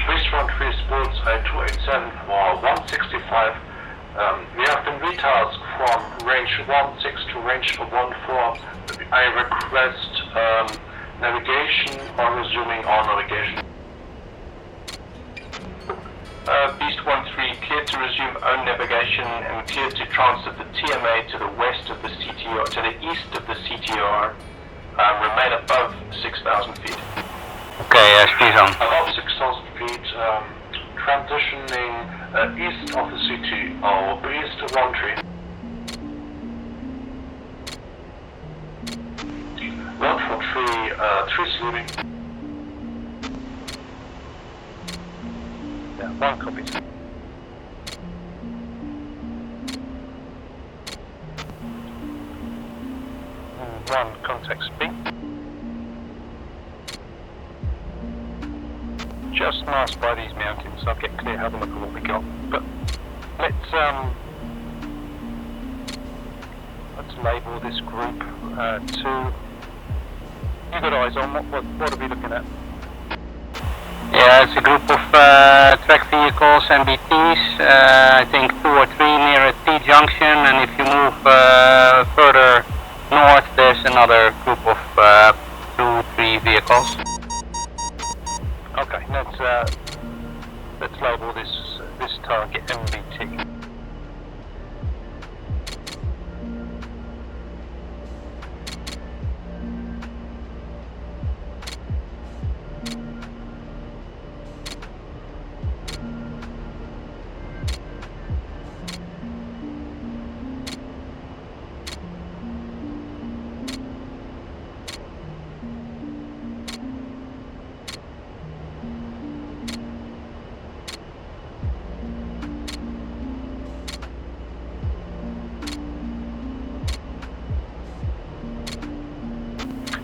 Recently is bullseye 287 for 165. We have been retasked from range 16 to range 14. I request navigation or resuming all navigation. Beast 1-3, cleared to resume own navigation and cleared to transit the TMA to the west of the CTR, to the east of the CTR. Remain above 6,000 feet. Okay, speed on. Above 6,000 feet, transitioning east of the CTO, Beast 1-3. 143, 3 saluting. Yeah, 1 copy. One contact speed. Just masked by these mountains. I'll get clear, have a look at what we got. But let's label this group 2. You got eyes on, what are we looking at? Yeah, it's a group of track vehicles, MBTs, I think 2 or 3 near a T-junction, and if you move further north, there's another group of 2-3 vehicles. Okay, let's label this target MBT.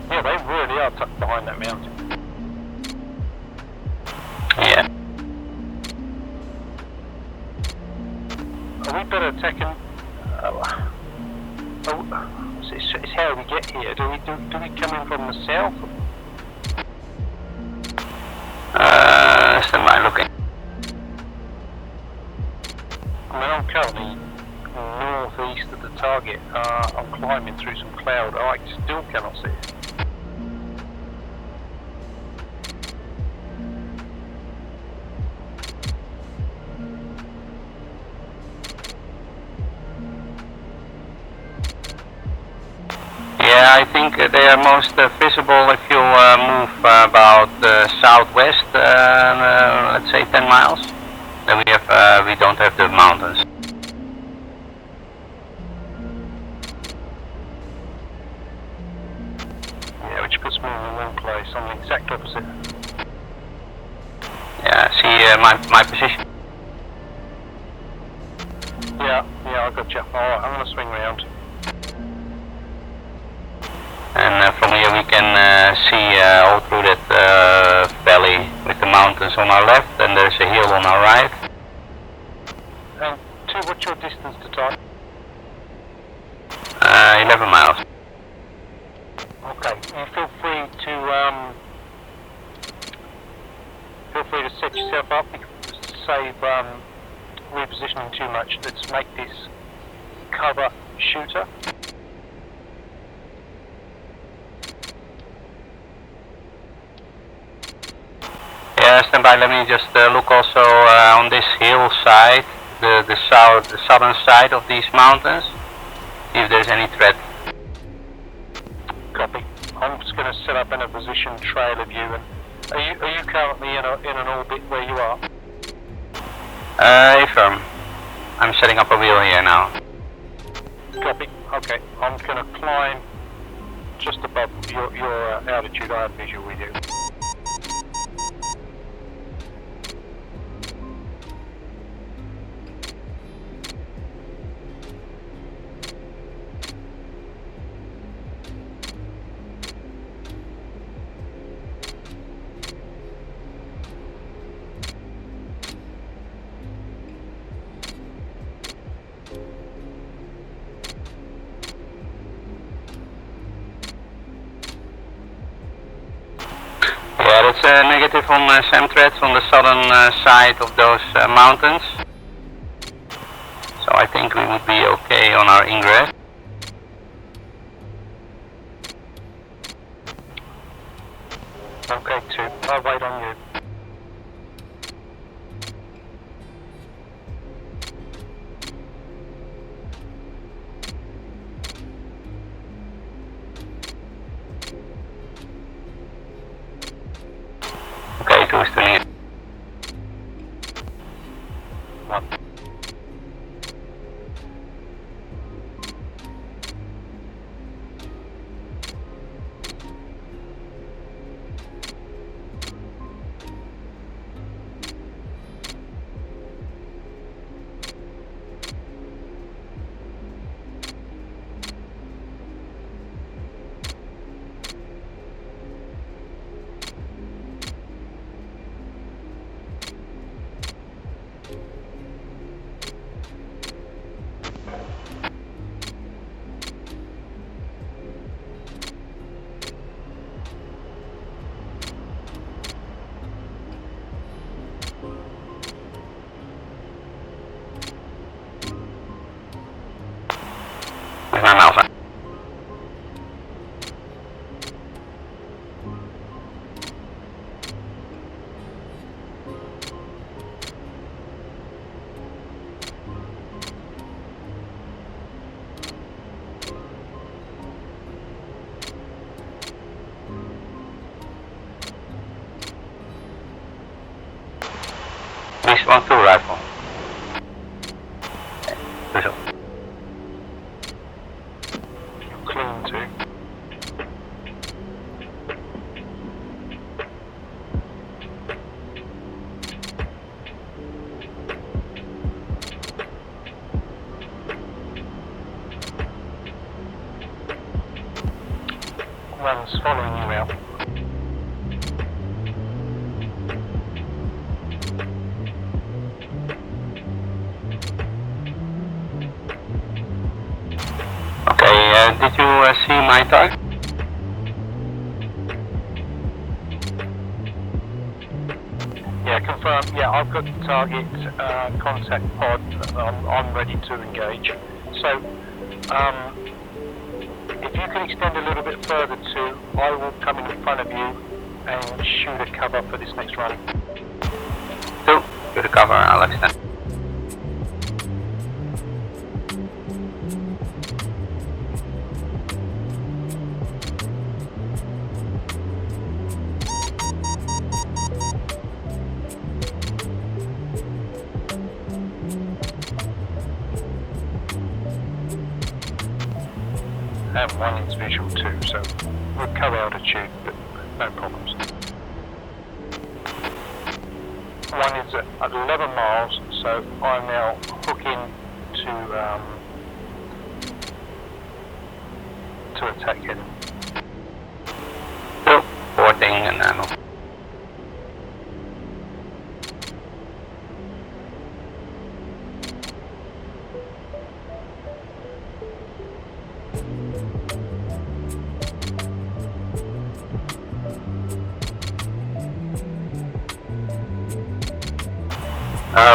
Yeah, they really are tucked behind that mountain. Yeah. Are we better attacking? It's how we get here. Do we come in from the south? Stand by looking. I mean, I'm currently northeast of the target. I'm climbing through some cloud. I still cannot see it. Yeah, I think they are most visible if you move about southwest, let's say 10 miles. Then we don't have the mountains. Yeah, which puts me in the wrong place. I'm the exact opposite. Yeah, see my position. Yeah, I got you. Alright, I'm gonna swing round. And from here we can see all through that valley with the mountains on our left, and there's a hill on our right. And what's your distance to target? 11 miles. Okay, you feel free to set yourself up. Save repositioning too much. Let's make this cover shooter. Yeah, stand by. Let me just look also on this hillside, the southern side of these mountains, see if there's any threat. Copy. I'm just going to set up in a position trail of you. And are you currently in an orbit where you are? Affirm. I'm setting up a wheel here now. Copy. Okay. I'm going to climb just above your altitude. I have visual with you. Yeah, that's negative on SAM threats on the southern side of those mountains. So I think we would be okay on our ingress. Okay, 2. I'll wait on you. Okay, 2 is still in. 1. With my mouse on. This 1-2 rifle. Okay, Clean 2. One's following you out. Okay, did you see my target? Yeah, confirm. Yeah, I've got the target contact pod. I'm ready to engage. So, if you can extend a little bit further to, I will come in front of you and shoot a cover for this next run. 2, to the cover, I'll extend. And 1 is visual 2, so we'll cover altitude, but no problems. 1 is at 11 miles, so I'm now hooking to attack it. 2, 14 and ammo.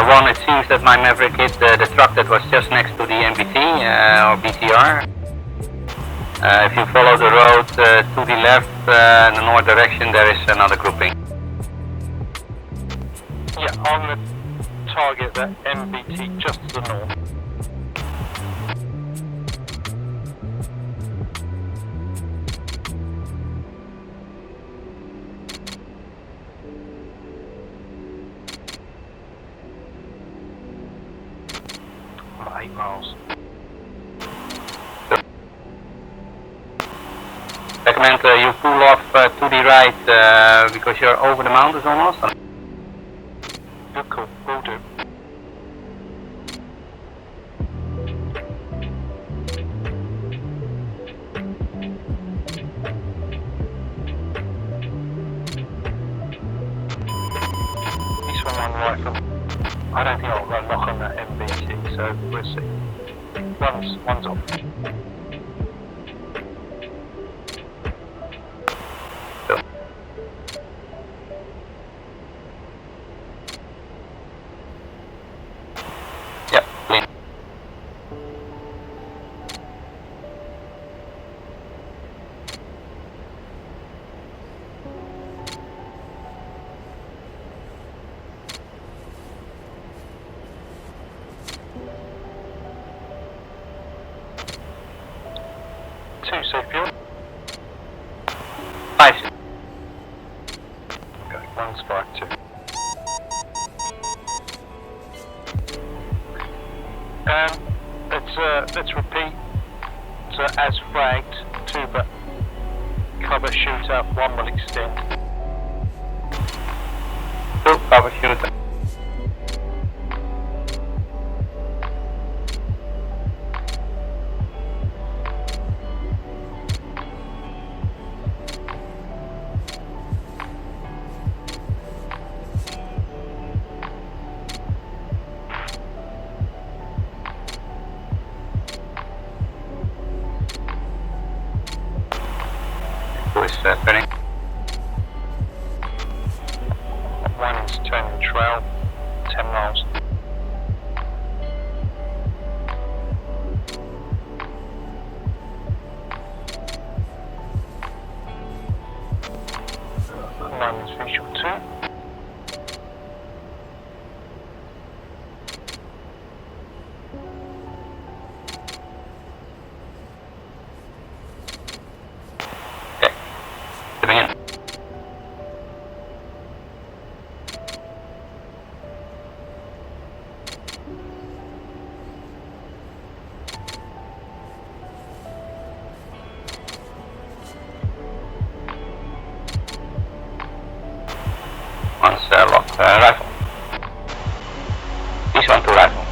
One, it seems that my Maverick hit the truck that was just next to the MBT or BTR. If you follow the road to the left, in the north direction, there is another grouping. Yeah, I'm going to target that MBT just to the north. About 8 miles. Recommend you pull off to the right because you're over the mountains almost. Good call, will do. This one rifle. I don't think I'll run lock on that MBT, so we'll see. One's off. Yep, clean. 2, safe fuel. 5. Okay, 1 strike 2. Let's repeat. So as flagged, 2 but cover shooter, 1 will extend. 2 cover shooter. Turning. 1 is turning trail, 10 miles. One is visual 2. Lock rifle. This one to rifle.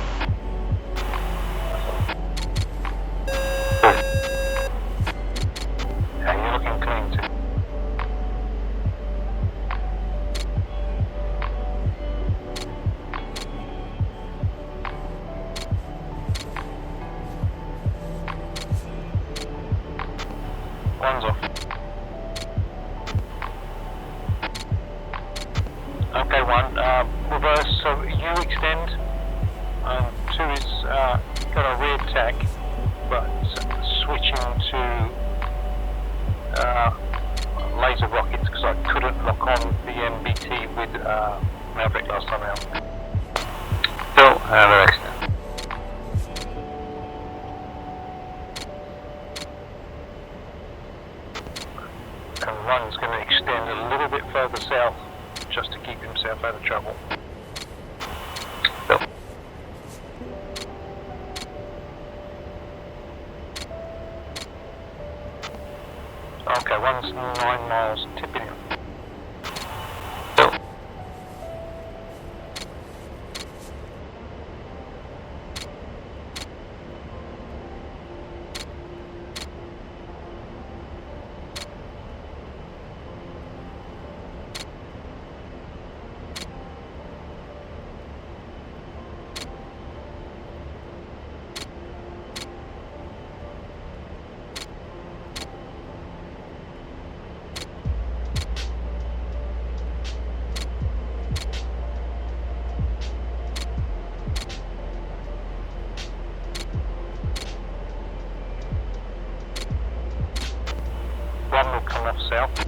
Yeah, you're looking clean too. One's off. Okay, 1, reverse, so you extend, 2 is got a rear tack, but switching to laser rockets because I couldn't lock on the MBT with Maverick last time out. Still, extend. And 1's going to extend a little bit further south just to keep himself out of trouble. Still. Okay, 1's 9 miles, tipping him. Still. One will come off south.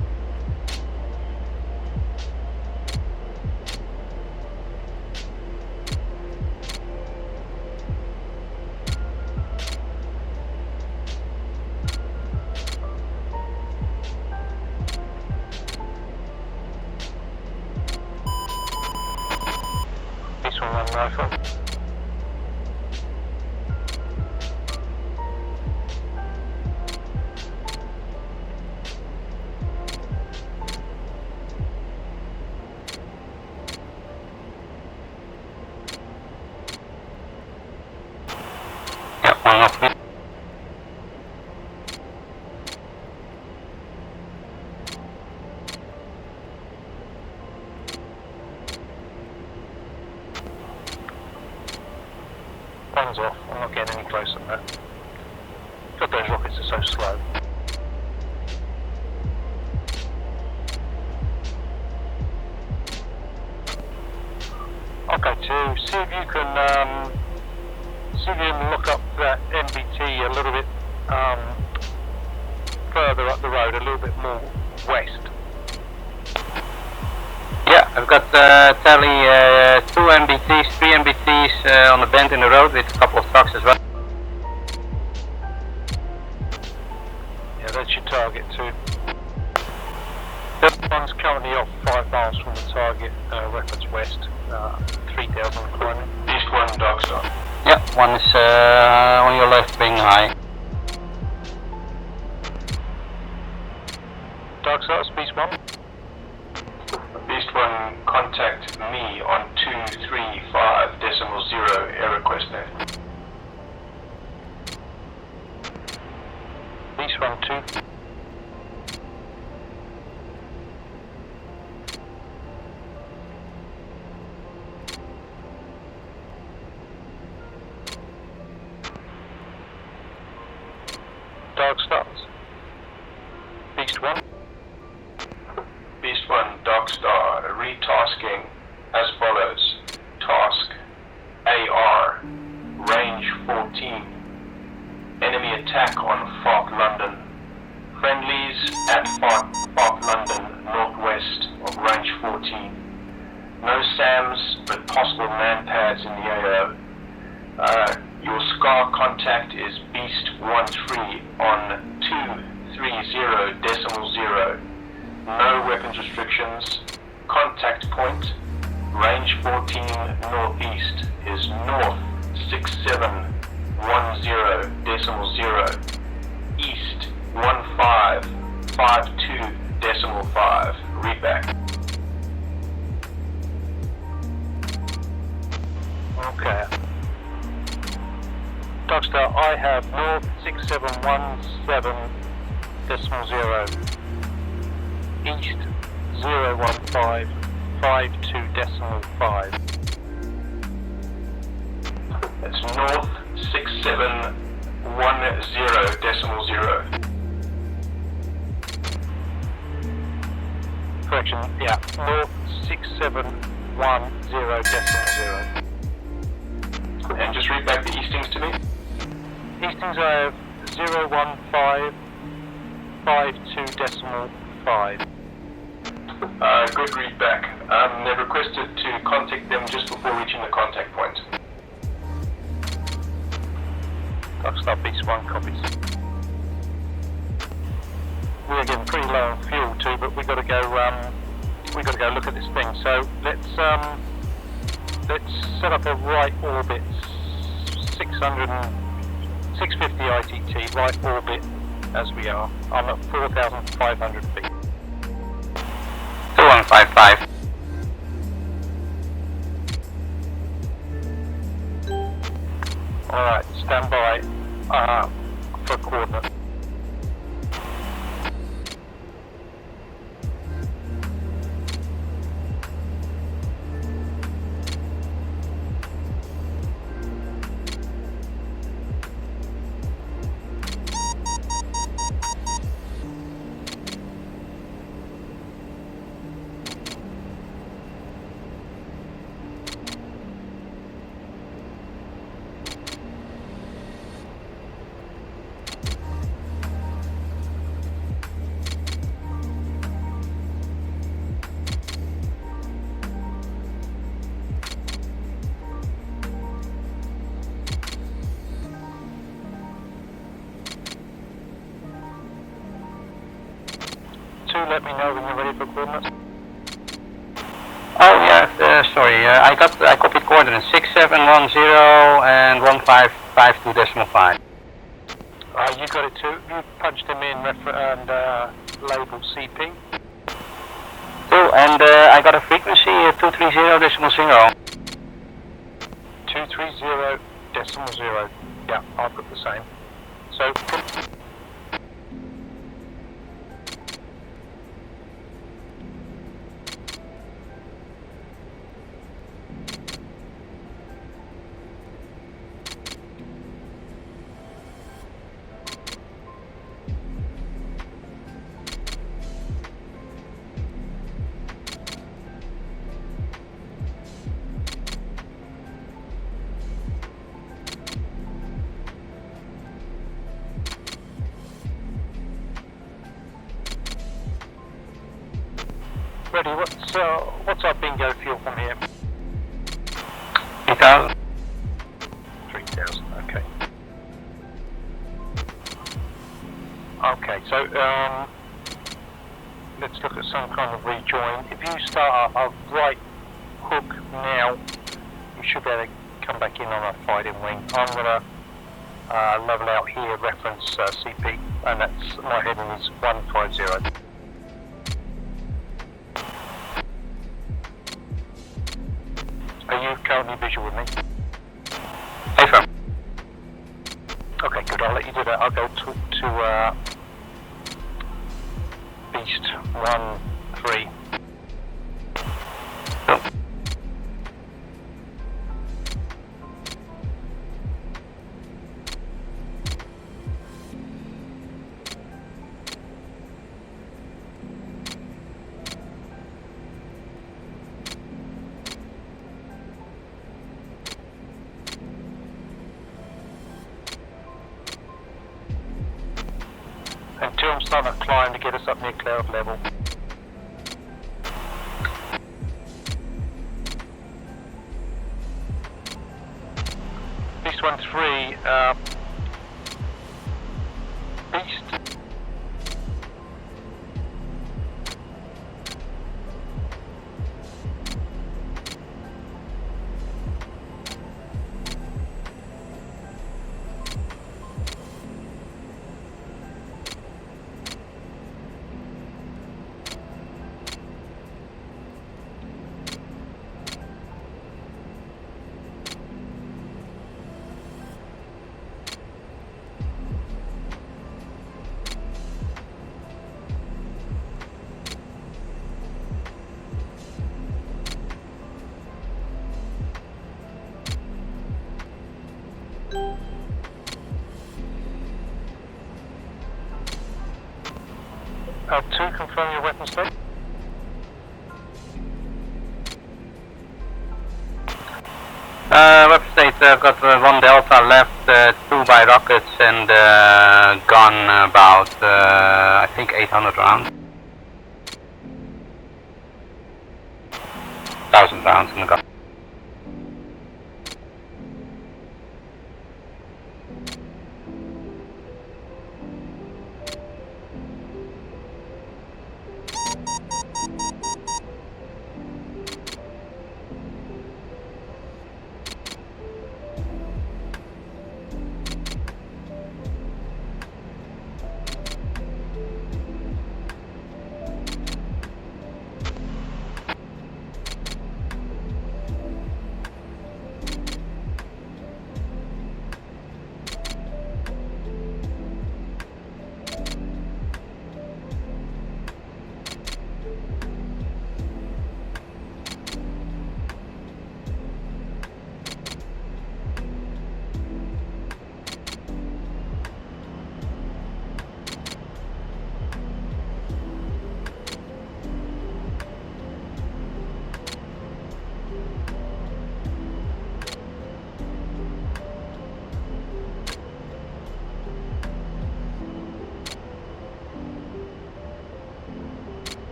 This one rifle. Yeah, 1 off. One's off. I'm not getting any closer than that. God, those rockets are so slow. Okay, 2. See if you can look up that MBT a little bit further up the road, a little bit more west. Yeah, I've got tally 2 MBTs, 3 MBTs on the bend in the road with a couple of trucks as well. high. Dark Stars, Beast 1. Beast 1, contact me on 235.0 air request net. Beast 1, 2. Dark Stars. Beast 1. Beast 1, Dark Star, retasking as follows. Task AR Range 14. Enemy attack on Fort London. Friendlies at Fort London, northwest of Range 14. No SAMs, but possible man pads in the AO. Your SCAR contact is Beast 1-3 on 230.0. No weapons restrictions. Contact point, range 14 northeast is north 6710.0, east 1552.5. Read back. Okay. Darkstar, I have north 6717.0, east 01552.5. That's north 6710.0. Correction, yeah, north 6710.0. And just read back the eastings to me. Eastings I have 01552.5. Good read back. They've requested to contact them just before reaching the contact point. Darkstar Beast 1 copies. We're getting pretty low on fuel too, but we got to go look at this thing. So let's set up a right orbit 650 ITT, right orbit as we are. I'm at 4,500 feet. 2155. Alright, stand by for coordinate. Let me know when you're ready for coordinates. Oh yeah, sorry, I copied coordinates 6710 and 1552.5. You got it too. You punched them in and label CP. Cool, and I got a frequency 230.0. 230.0. Yeah, I'll put the same. So. Ready, what's our bingo fuel from here? 3,000. 3,000, okay. Okay, so let's look at some kind of rejoin. If you start a right hook now, you should be able to come back in on a fighting wing. I'm level out here, reference CP, and that's my heading is 150. Are you currently visual with me? Affirm. Okay, good. I'll let you do that. I'll go to Beast 1-3. Until I'm starting to climb to get us up near cloud level. Beast 1-3, Beast. L2, confirm your weapon state. Weapon state, I've got 1 Delta left, 2 by rockets, and gun about, I think 800 rounds. 1,000 rounds in the gun.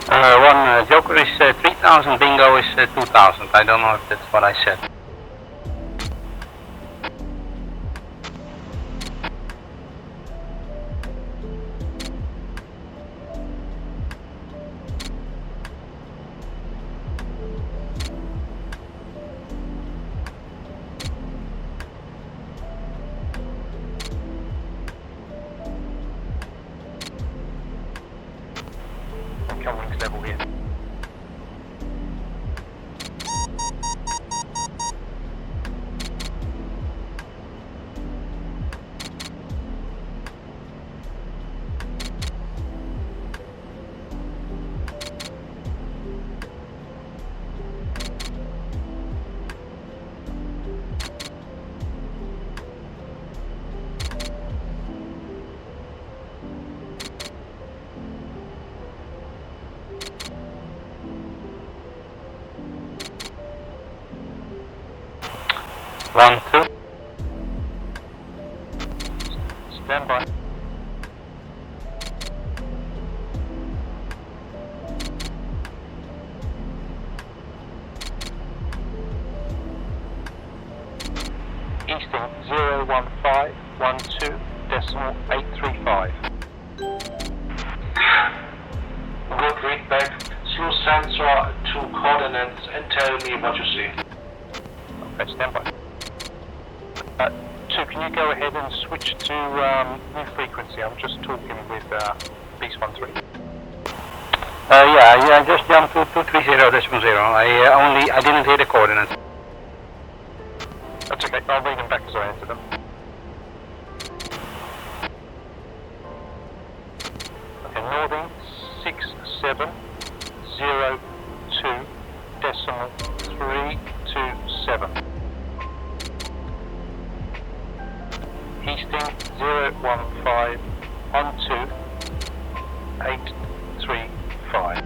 One Joker is 3,000, Bingo is 2,000. I don't know if that's what I said. Wings level here. One, two. Stand by. Easting 01512.835. Good, read back through sensor to coordinates and tell me what you see. Okay, stand by. 2, can you go ahead and switch to new frequency? I'm just talking with Beast 13. Yeah, I just jumped to 230.0. I didn't hear the coordinates. That's okay, I'll read them back as I enter them. Okay, Northing 6702.327. Easting 01512.835.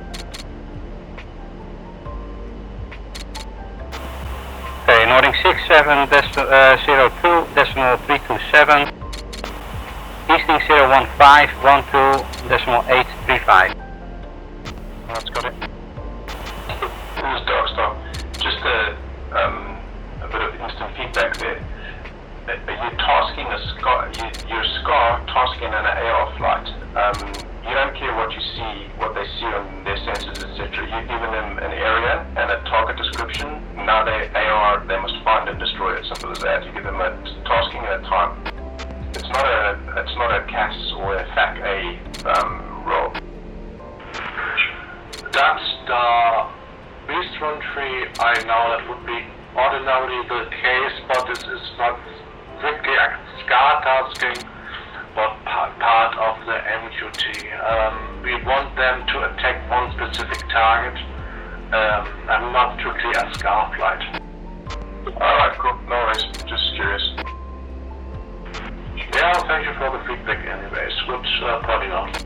Okay, Northing 6702.327. Easting 01512.835. That's got it. This is Darkstar. Just a bit of instant feedback there. You're tasking you're SCAR tasking an AR flight. You don't care what you see, what they see on their sensors, etc. You've given them an area and a target description. Now they must find and destroy it. Simple as that. You give them a tasking at a time. It's not a CAS or a FAC-A role. That's the Beast 13. I know that would be ordinarily the case, but this is not strictly a SCAR tasking, but part of the MQT. We want them to attack one specific target, and not strictly a SCAR flight. Alright, cool. No worries. Just curious. Yeah, thank you for the feedback anyways. Good pointing out.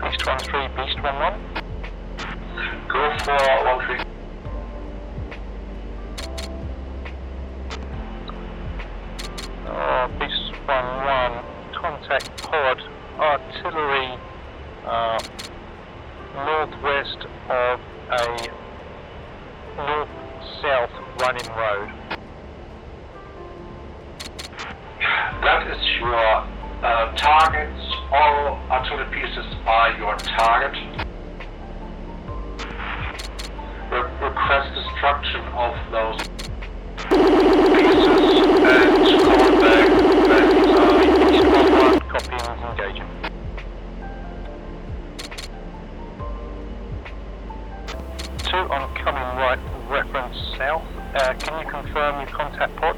Beast 13, Beast 11. Go for 13. Beast 11, contact pod, artillery, northwest of a north-south running road. That is your targets. All artillery pieces are your target. Request destruction of those pieces and call back when Beast 11, copy and engaging. Two on coming right, reference south. Can you confirm your contact pod?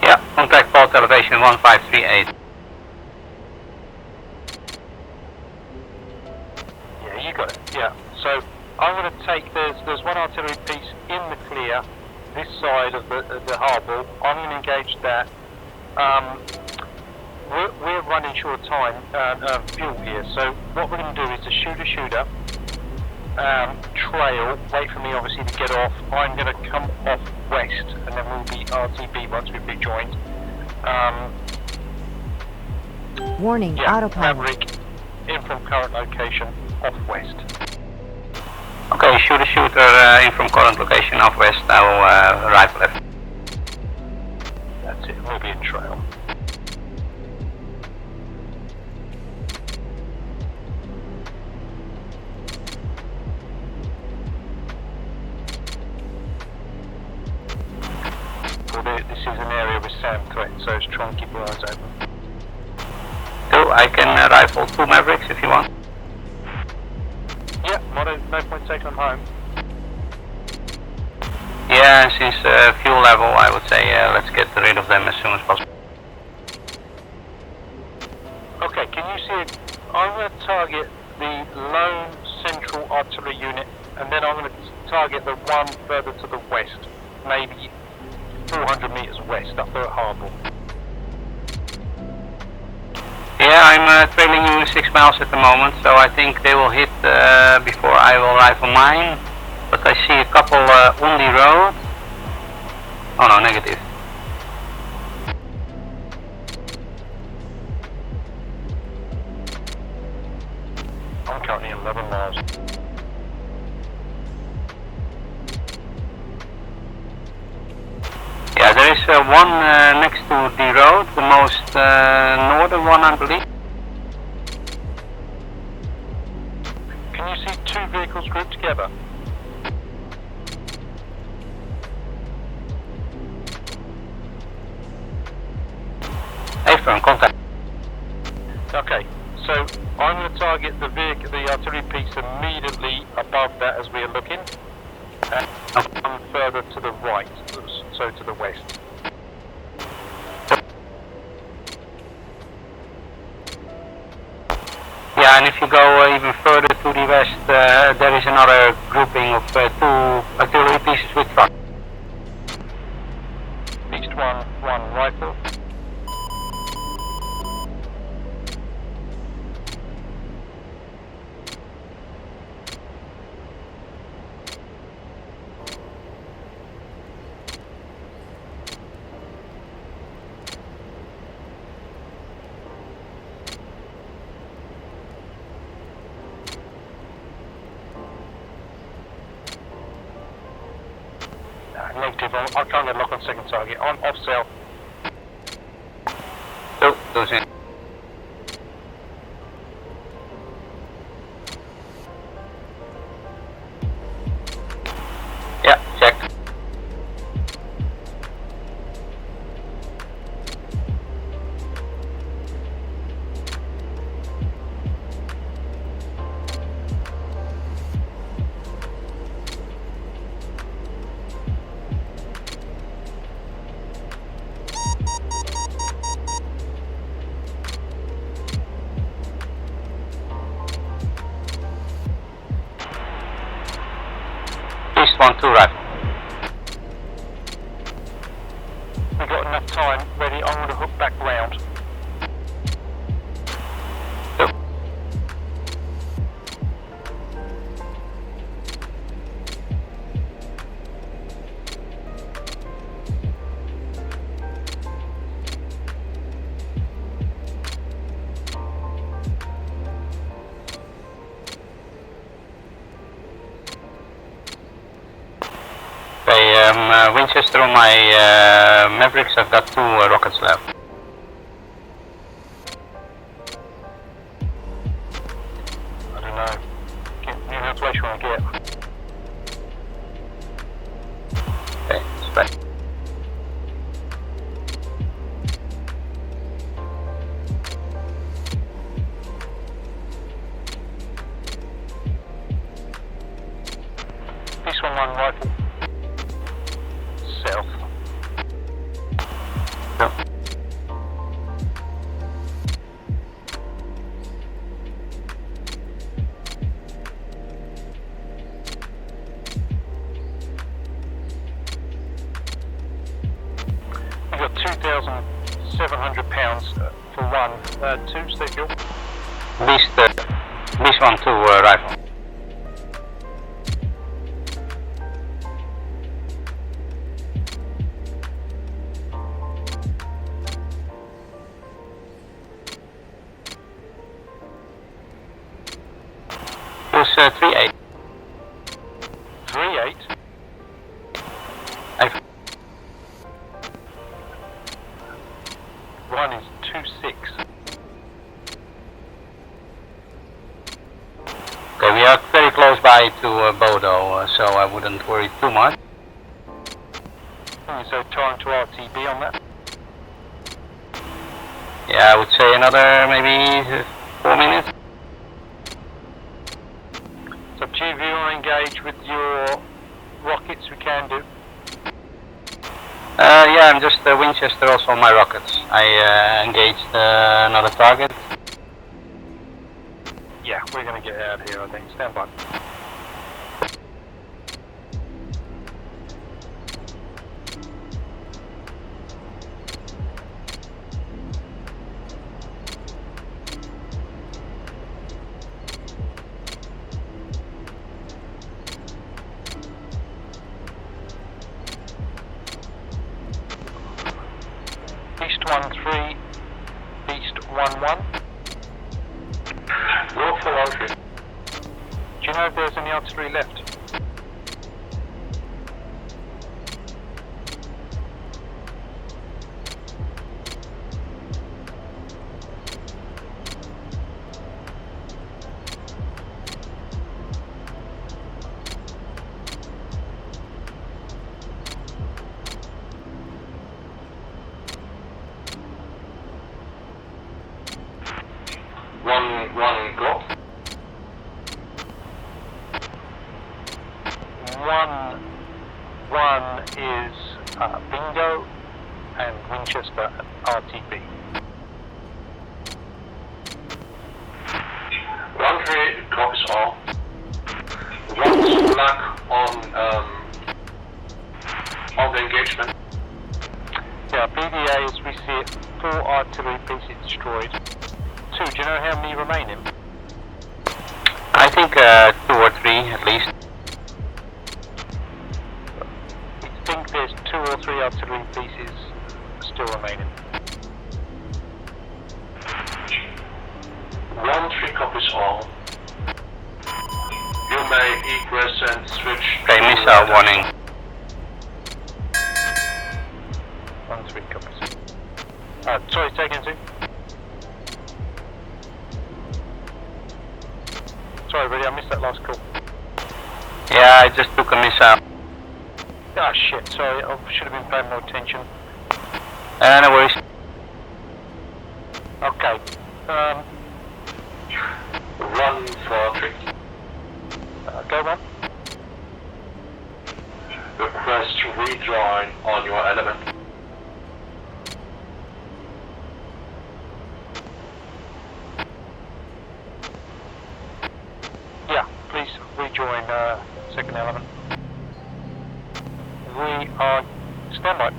Yeah, contact port elevation 1538. Yeah, you got it. Yeah. So I'm going to take there's one artillery piece in the clear, this side of the harbour. I'm going to engage that. We're running short of time fuel here, so what we're going to do is to shoot a shooter, trail, wait for me obviously to get off. I'm going to come off west, and then we'll be RTB once we've rejoined. Warning, Yeah, autopilot. Maverick in from current location off west. Okay, shoot a shooter in from current location off west. I will arrive left. That's it, we'll be in trail. This is an area with SAM threat, so just try and keep your eyes open. So I can rifle 2 Mavericks if you want. Yeah, no point taking them home. Yeah, since fuel level, I would say let's get rid of them as soon as possible. Okay, can you see it? I'm going to target the lone central artillery unit, and then I'm going to target the one further to the west, maybe 400 meters west, up there at Harbour. Yeah, Yeah, I'm trailing you 6 miles at the moment, so I think they will hit before I will arrive on mine. But I see a couple on the road. Oh no, negative. I'm currently 11 miles. Yeah, there is one next to the road, the most northern one, I believe. Can you see 2 vehicles grouped together? Affirm, contact. Okay, so I'm going to target the vehicle, the artillery piece immediately above that as we are looking, and one further to the right, so to the west. Yeah, and if you go even further to the west, there is another grouping of 2 artillery pieces with truck. East one rifle. Negative, I can't get lock on second target. I'm off south. So, those in. Yeah, check. East 1-2 rifle. We've got enough time ready. I'm going to hook back round. Winchester on my Mavericks, I've got 2 rockets left. I don't know. How much you want to get? Okay, spread. This one rifle. South. No. We've got 2,700 pounds for one. 2, stay fuel. Beast 1-2 rifle. Plus 3-8. 3-8. One is 2-6. Okay, we are very close by to BODOE, so I wouldn't worry too much. So time to RTB on that. Yeah, I would say another maybe 4 minutes. So if you want to engage with your rockets, we can do. Yeah, I'm just Winchester also on my rockets. I engaged another target. Yeah, we're going to get out of here, I think. Stand by. Roundtree. Do you know if there's any artillery left? One go. One is Bingo and Winchester RTB. Roundtree copies all. What's luck on the engagement? Yeah, BDA as we see it, 4 artillery pieces destroyed. 2, do you know how many remaining? I think 2 or 3 at least. We think there's 2 or 3 artillery pieces still remaining. Roundtree copies all. You may egress and switch. Okay, missile warning. 1-3 copies. Sorry, say again, Sue. Sorry, buddy, I missed that last call. Yeah, I just took a missile. Ah, shit, sorry, I should have been paying more attention. No worries. Okay, Run for trick. go on. Request rejoin on your element. Yeah, please rejoin second element. We are standby.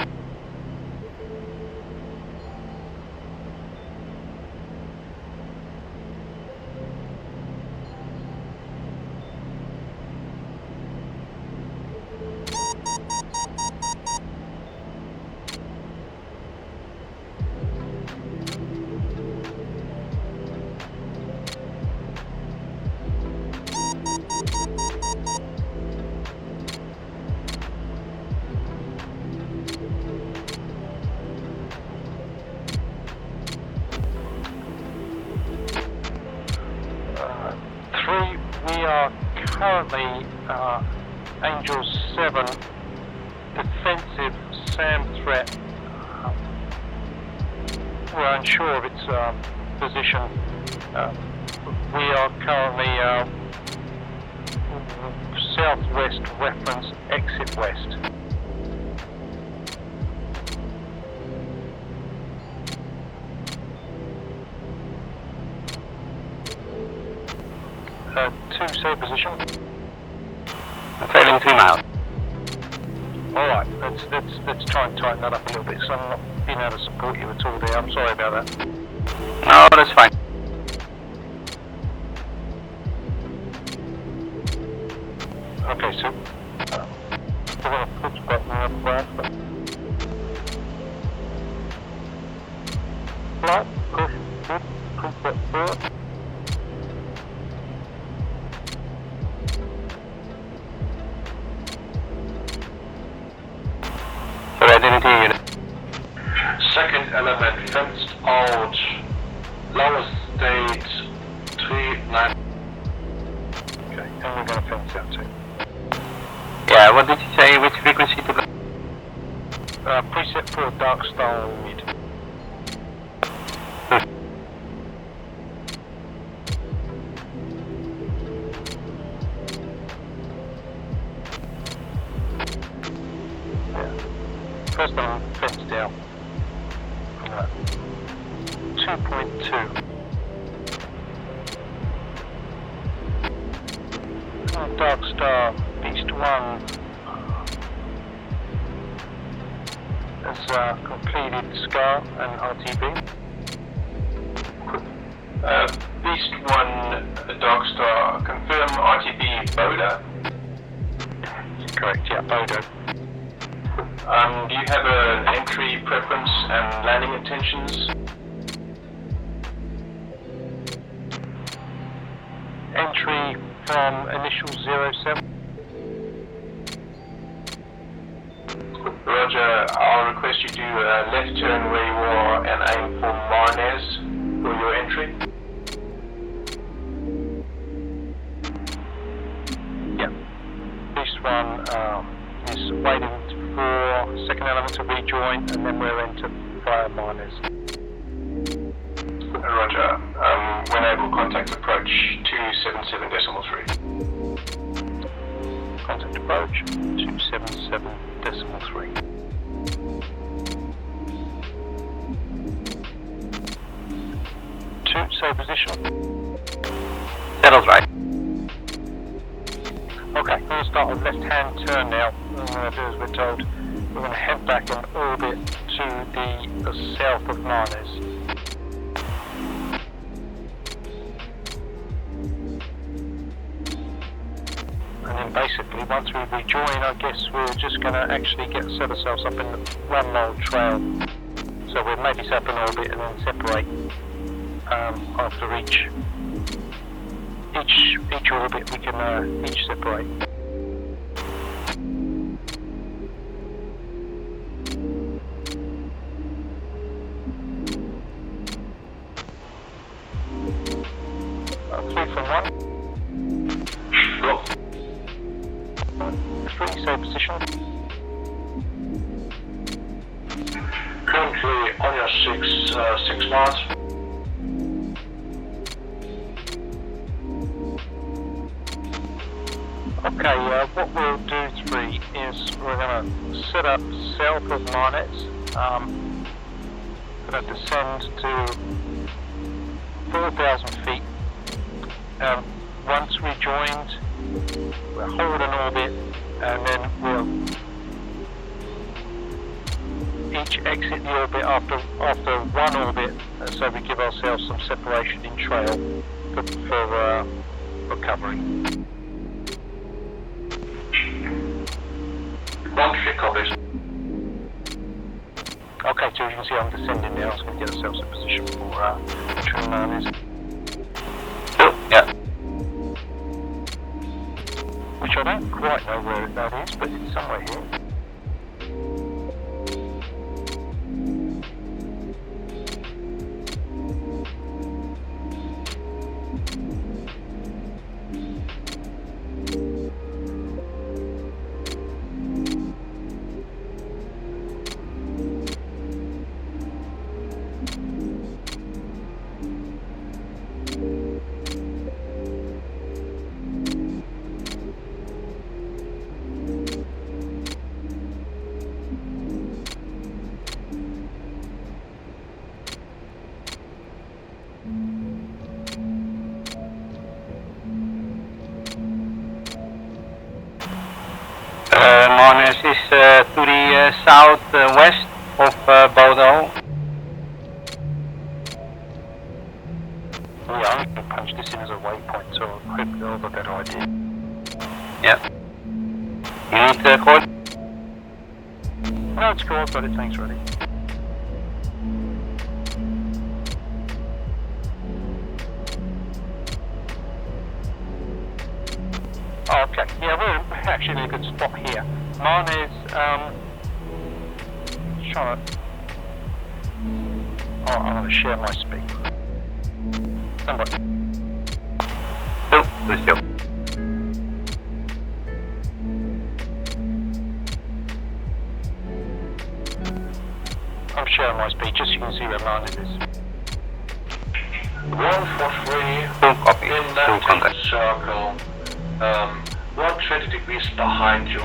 We are currently Angel 7 defensive SAM threat. We're unsure of its position. We are currently southwest reference exit west. Two, say position. I'm trailing 3 miles. Alright, let's try and tighten that up a little bit, so I'm not being able to support you at all there. I'm sorry about that. No, that's fine. Okay, so we're going to push button on the ground. Right, push, good, push that forward. Sorry, I didn't hear you. Second element fenced out. Lower state 39. Okay, and we're going to fence out too. Yeah, what did you say? Which frequency to go? Preset for Dark Star mid. First one, fenced out. 2.2. Dark Star, Beast 1 has completed SCAR and RTB. Beast 1, Dark Star, confirm RTB BODOE. Correct, yeah, BODOE. Do you have an entry preference and landing intentions? entry from initial 07. Roger, I'll request you do a left turn where you are and aim for Marnes for your entry. Yeah. This one is waiting for second element to rejoin, and then we're into via miners. Roger. When able, contact approach 277.3. Contact approach 277.3. So position. Settles right. Okay, we're going to start a left-hand turn now. What we're going to do as we're told, we're going to head back and orbit to the south of Marnes. And then basically, once we rejoin, I guess we're just going to actually set ourselves up in the 1 mile trail. So we'll maybe set up an orbit and then separate after each orbit. We can each separate. Three from 1. 3, so position. Currently on your 6 miles. Okay, what we'll do, 3, is we're going to set up south of Marnes. Going to descend to 4,000 feet. Once rejoined, we'll hold an orbit, and then we'll each exit the orbit after 1 orbit, so we give ourselves some separation in trail for recovery. 1 copies. Okay, so you can see I'm descending now, so we get ourselves a position for entering Marnes. Yeah. Which I don't quite know where that is, but it's somewhere here. Marnes is to the southwest of BODOE. Yeah, I can punch this in as a waypoint, so I hope you'll have a better idea. Yeah. You need cord? No, it's cool, I've got it, thanks, ready. Oh, okay. Yeah, we're actually in a good spot here. Marnes, trying to... Oh, I'm going to share my speed. Stand by. Still. I'm sharing my speed, just so you can see where Marnes is. 143 Full copy. in Full that contact. circle. 120 degrees behind you.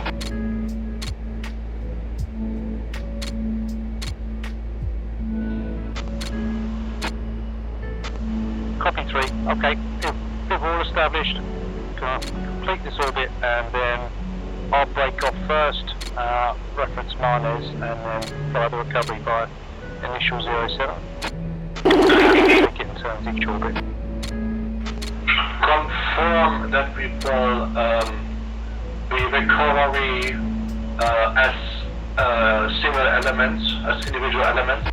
Copy 3. Okay, we've all established. Gonna complete this orbit, and then I'll break off first, reference Marnes, and then follow the recovery by initial 07. Take it in turns each orbit. Confirm that we will the recovery as single elements, as individual elements.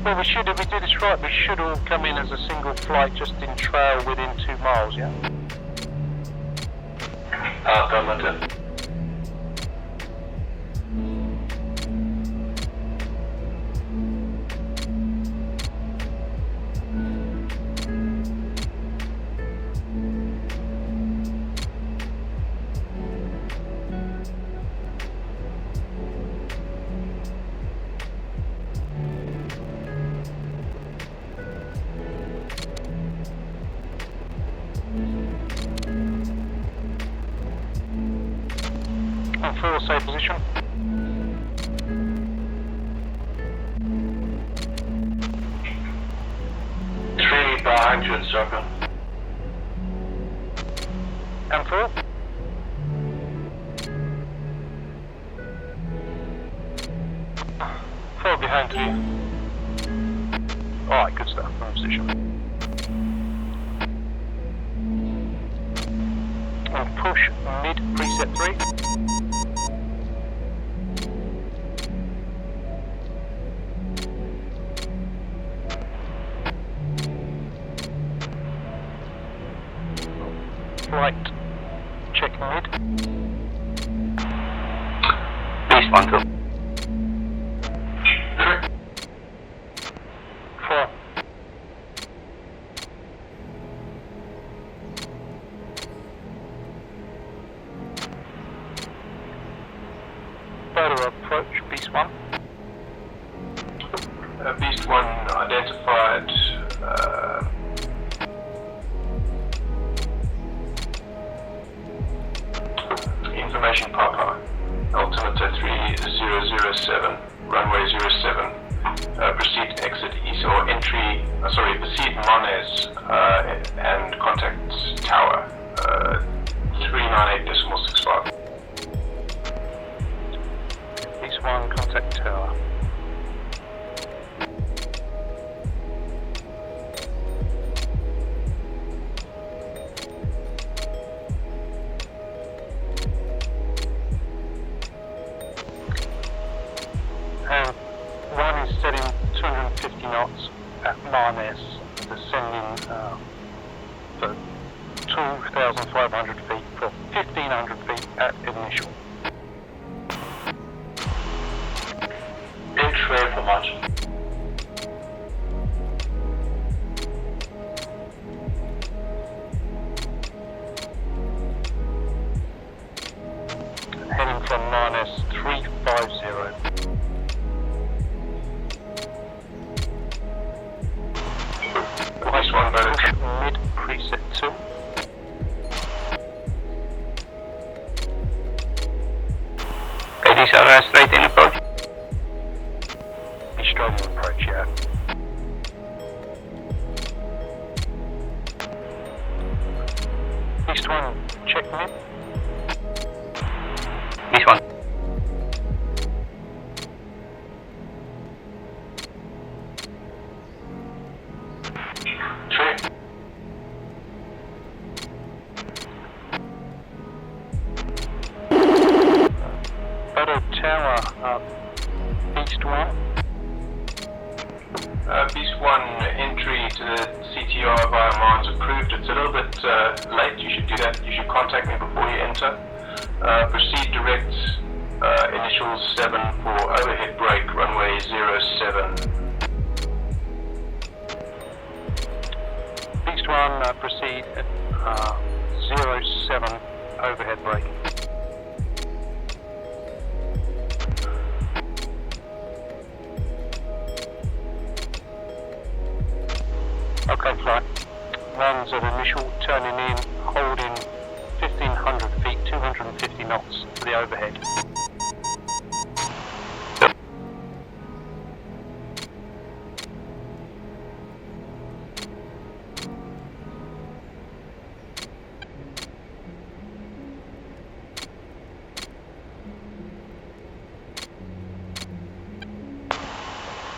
Well, if we do this right, we should all come in as a single flight just in trail within 2 miles, yeah? Affirmative. And full safe position. Three behind you in circle. And full. Full behind you. Alright, good stuff. Full position. And push mid preset 3. Flight check mid. Beast 1, 2. 4. BODOE Approach, Beast 1. Beast 1 identified. Information Papa. Altimeter 3007. Runway 07. Proceed exit ESA or entry. Proceed Mones and contact tower. 398.65. Beast 1, contact tower. And 1 is setting 250 knots at Marnes, descending for 2,500 feet for 1,500 feet at initial. Inch way for much. Heading from Marnes 350. Beast 1 Push Boda. mid preset 2. Okay, these are straight in approach. Be straight in approach, yeah. Beast 1, check mid. Beast 1. Three. BODOE tower, Beast 1. Beast 1 entry to the CTR via Mons approved. It's a little bit late. You should do that. You should contact me before you enter. Proceed direct initial 7 for overhead brake, runway 07. Beast 1, proceed at 07 overhead brake. Okay, flight. 1's at initial, turning in, holding 1,500 feet, 250 knots for the overhead.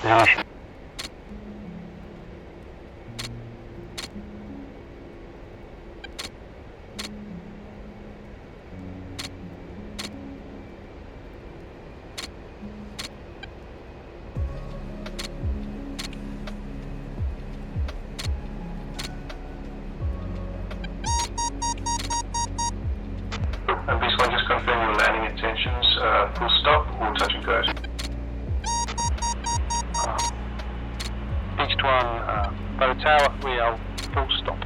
Yeah. And Beast 1, just confirm your landing intentions, full stop or touch and go. Beast 1, by the tower, we are full stop.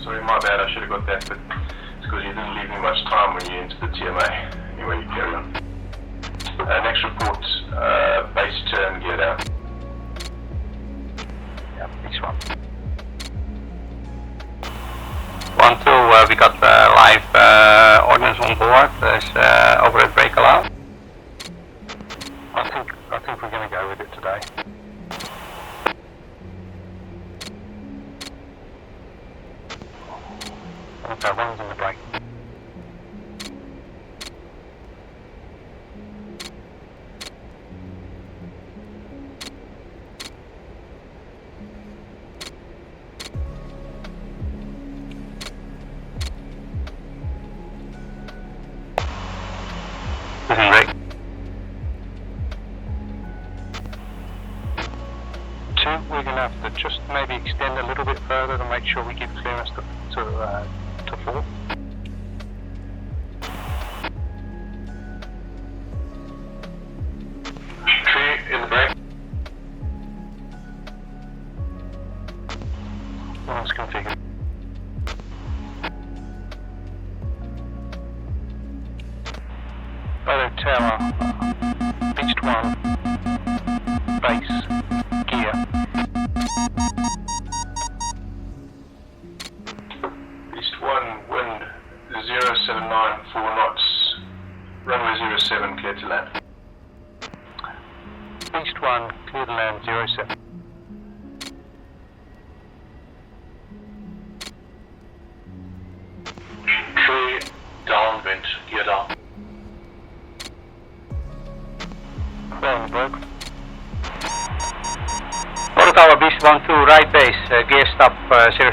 Sorry, my bad, I should have got that, but it's because you didn't leave me much time when you entered the TMA. Anyway, you carry on. Next report, base turn, gear down. Yeah, Beast 1. 1-2, we got live ordnance on board. There's overhead brake allowed. I think we're going to go with it today. Okay, one's in the brake. Listen, Rick. 2, we're going to have to just maybe extend a little bit further to make sure we give clearance to 4. Tree in the brake. One's configured. BODOE tower, Beast 1, base, gear. Beast 1, wind 079, 4 knots, runway 07, clear to land. Beast 1, clear to land 07. Tree downwind, gear down. Well on the broke. Water tower, Beast 1-2, right base, gear stop, 0.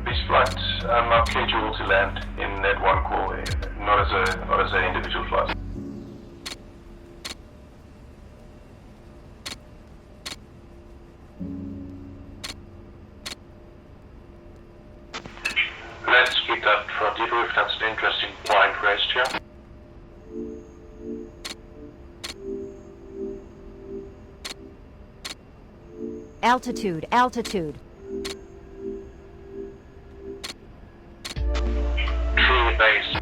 Beast Flight, I'm scheduled to land in that one call, not as an individual flight. Let's keep that for debrief. That's an interesting blind race here. Altitude, altitude. Tree base.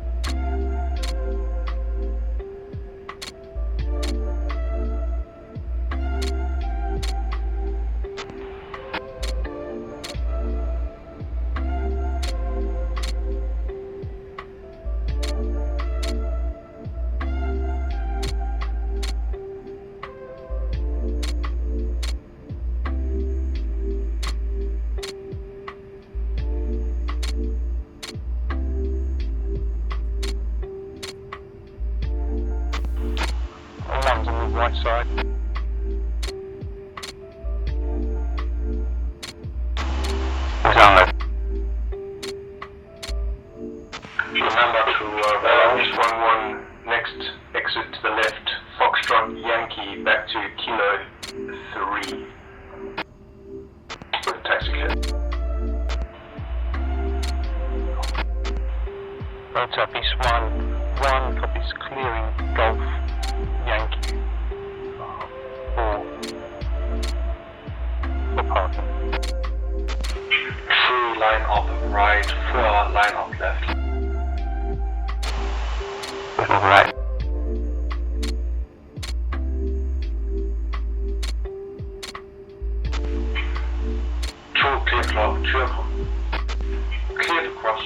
One's on the right side. Who's on left? Remember to Beast 1-1, next exit to the left, Foxtrot Yankee back to Kilo 3. With taxi clear. Rotor, Beast 1, copies clearing Golf, Yankee. 4. For parking. 3 line up right, 4 line up left. Move right. Clear to cross.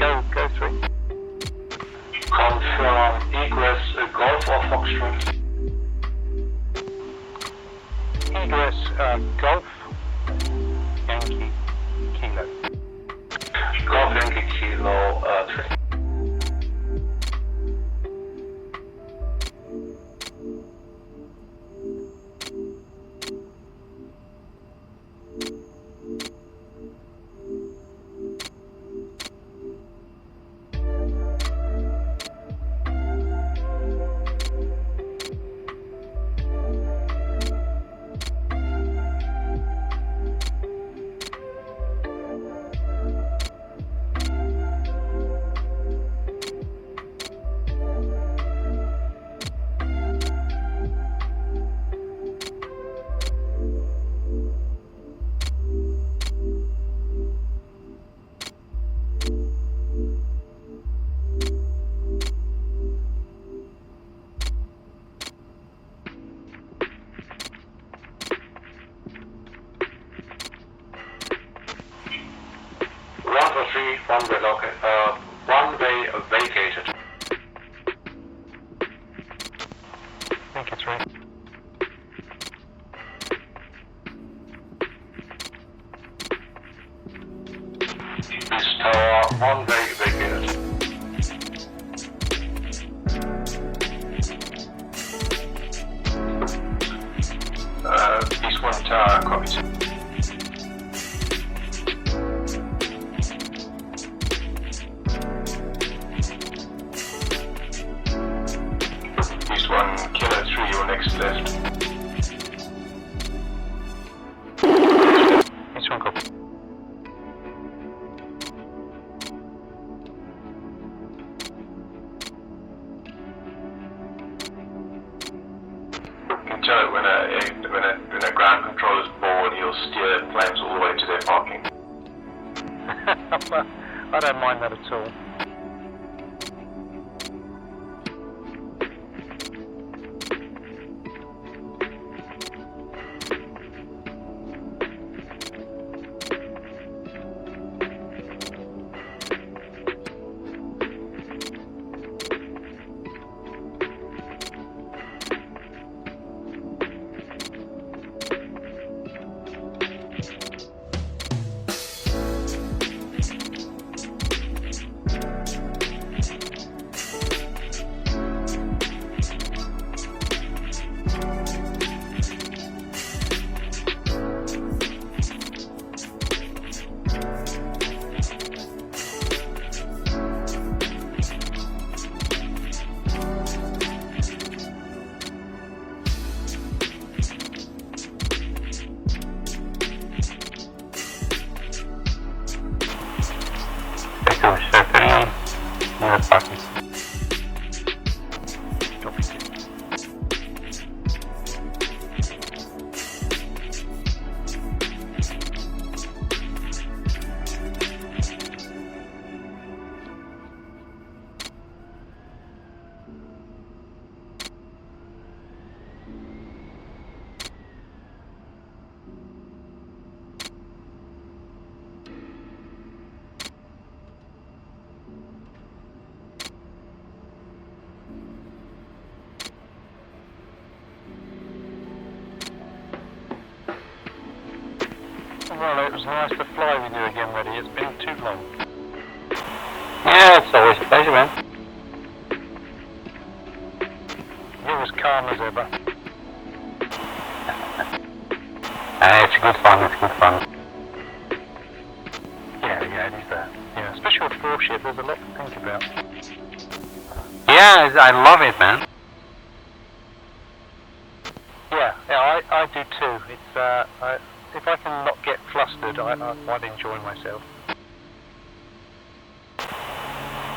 go 3. Confirm egress Golf or Foxtrot. Egress Golf Yankee Kilo. Golf Yankee Kilo 3. One way vacated. Thank you, 3. This tower, one way vacated. East 1 tower, copies. East 1, Kilo 3, your next left. East 1, copy. You can tell it when a ground controller's bored, he'll steer planes all the way to their parking. I don't mind that at all. Well, it was nice to fly with you again, Reddy. It's been too long. Yeah, it's always a pleasure, man. You're as calm as ever. It's good fun, it's good fun. Yeah, it is that. Yeah, especially with 4 ship, there's a lot to think about. Yeah, I love it, man. Yeah, I do too. It's, if I can not get flustered, I might enjoy myself.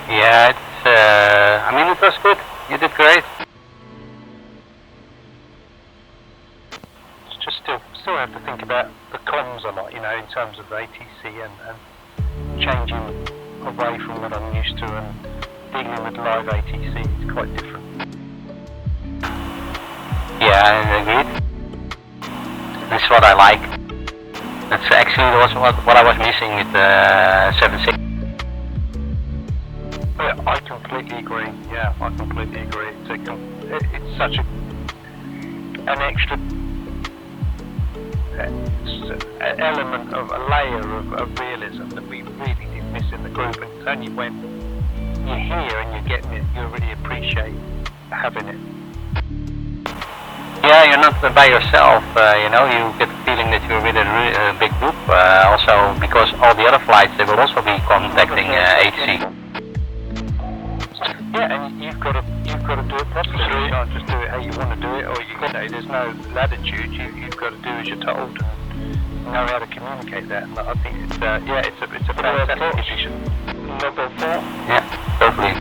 Yeah, it's, I mean, it was good. You did great. It's just still have to think about the comms a lot, you know, in terms of the ATC and changing away from what I'm used to and dealing with live ATC is quite different. Yeah, I agree. This is what I like. That's actually what I was missing with the 7.6. completely agree. Yeah, I completely agree. It's such an extra element of a layer of realism that we really did miss in the group, and it's only when you're here and you're getting it, you really appreciate having it. Yeah, you're not by yourself, you know, you get the feeling that you're with a big group, also because all the other flights, they will also be contacting A-10C. Yeah, and you've got to do it properly. You can't just do it how you want to do it, or you know, there's no latitude. You've got to do as you're told and know how to communicate that. And I think it's it's a fantastic decision. Level 4. Yeah, totally.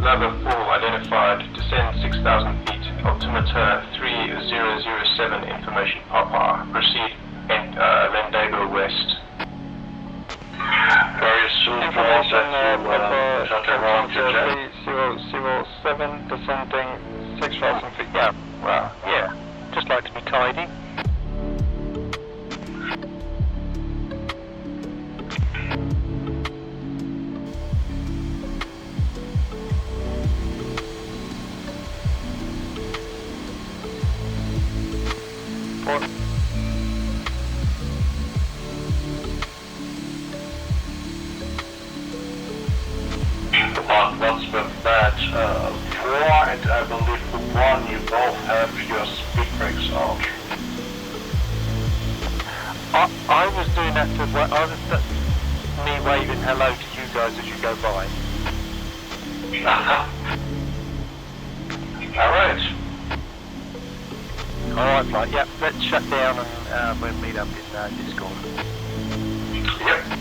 Level 4 identified. Descend 6,000 feet. Altimeter 3007. Information Papa. Proceed and Lendago West. Very soon. Information Shutdown 3007, descending 6,000 feet. Yeah, well, yeah. Just like to be tidy. But what's with that? 4 and I believe the 1, you both have your speed brakes out. I was doing that to, that's me waving hello to you guys as you go by. Alright, Flight, yeah, let's shut down and we'll meet up in Discord. Yep.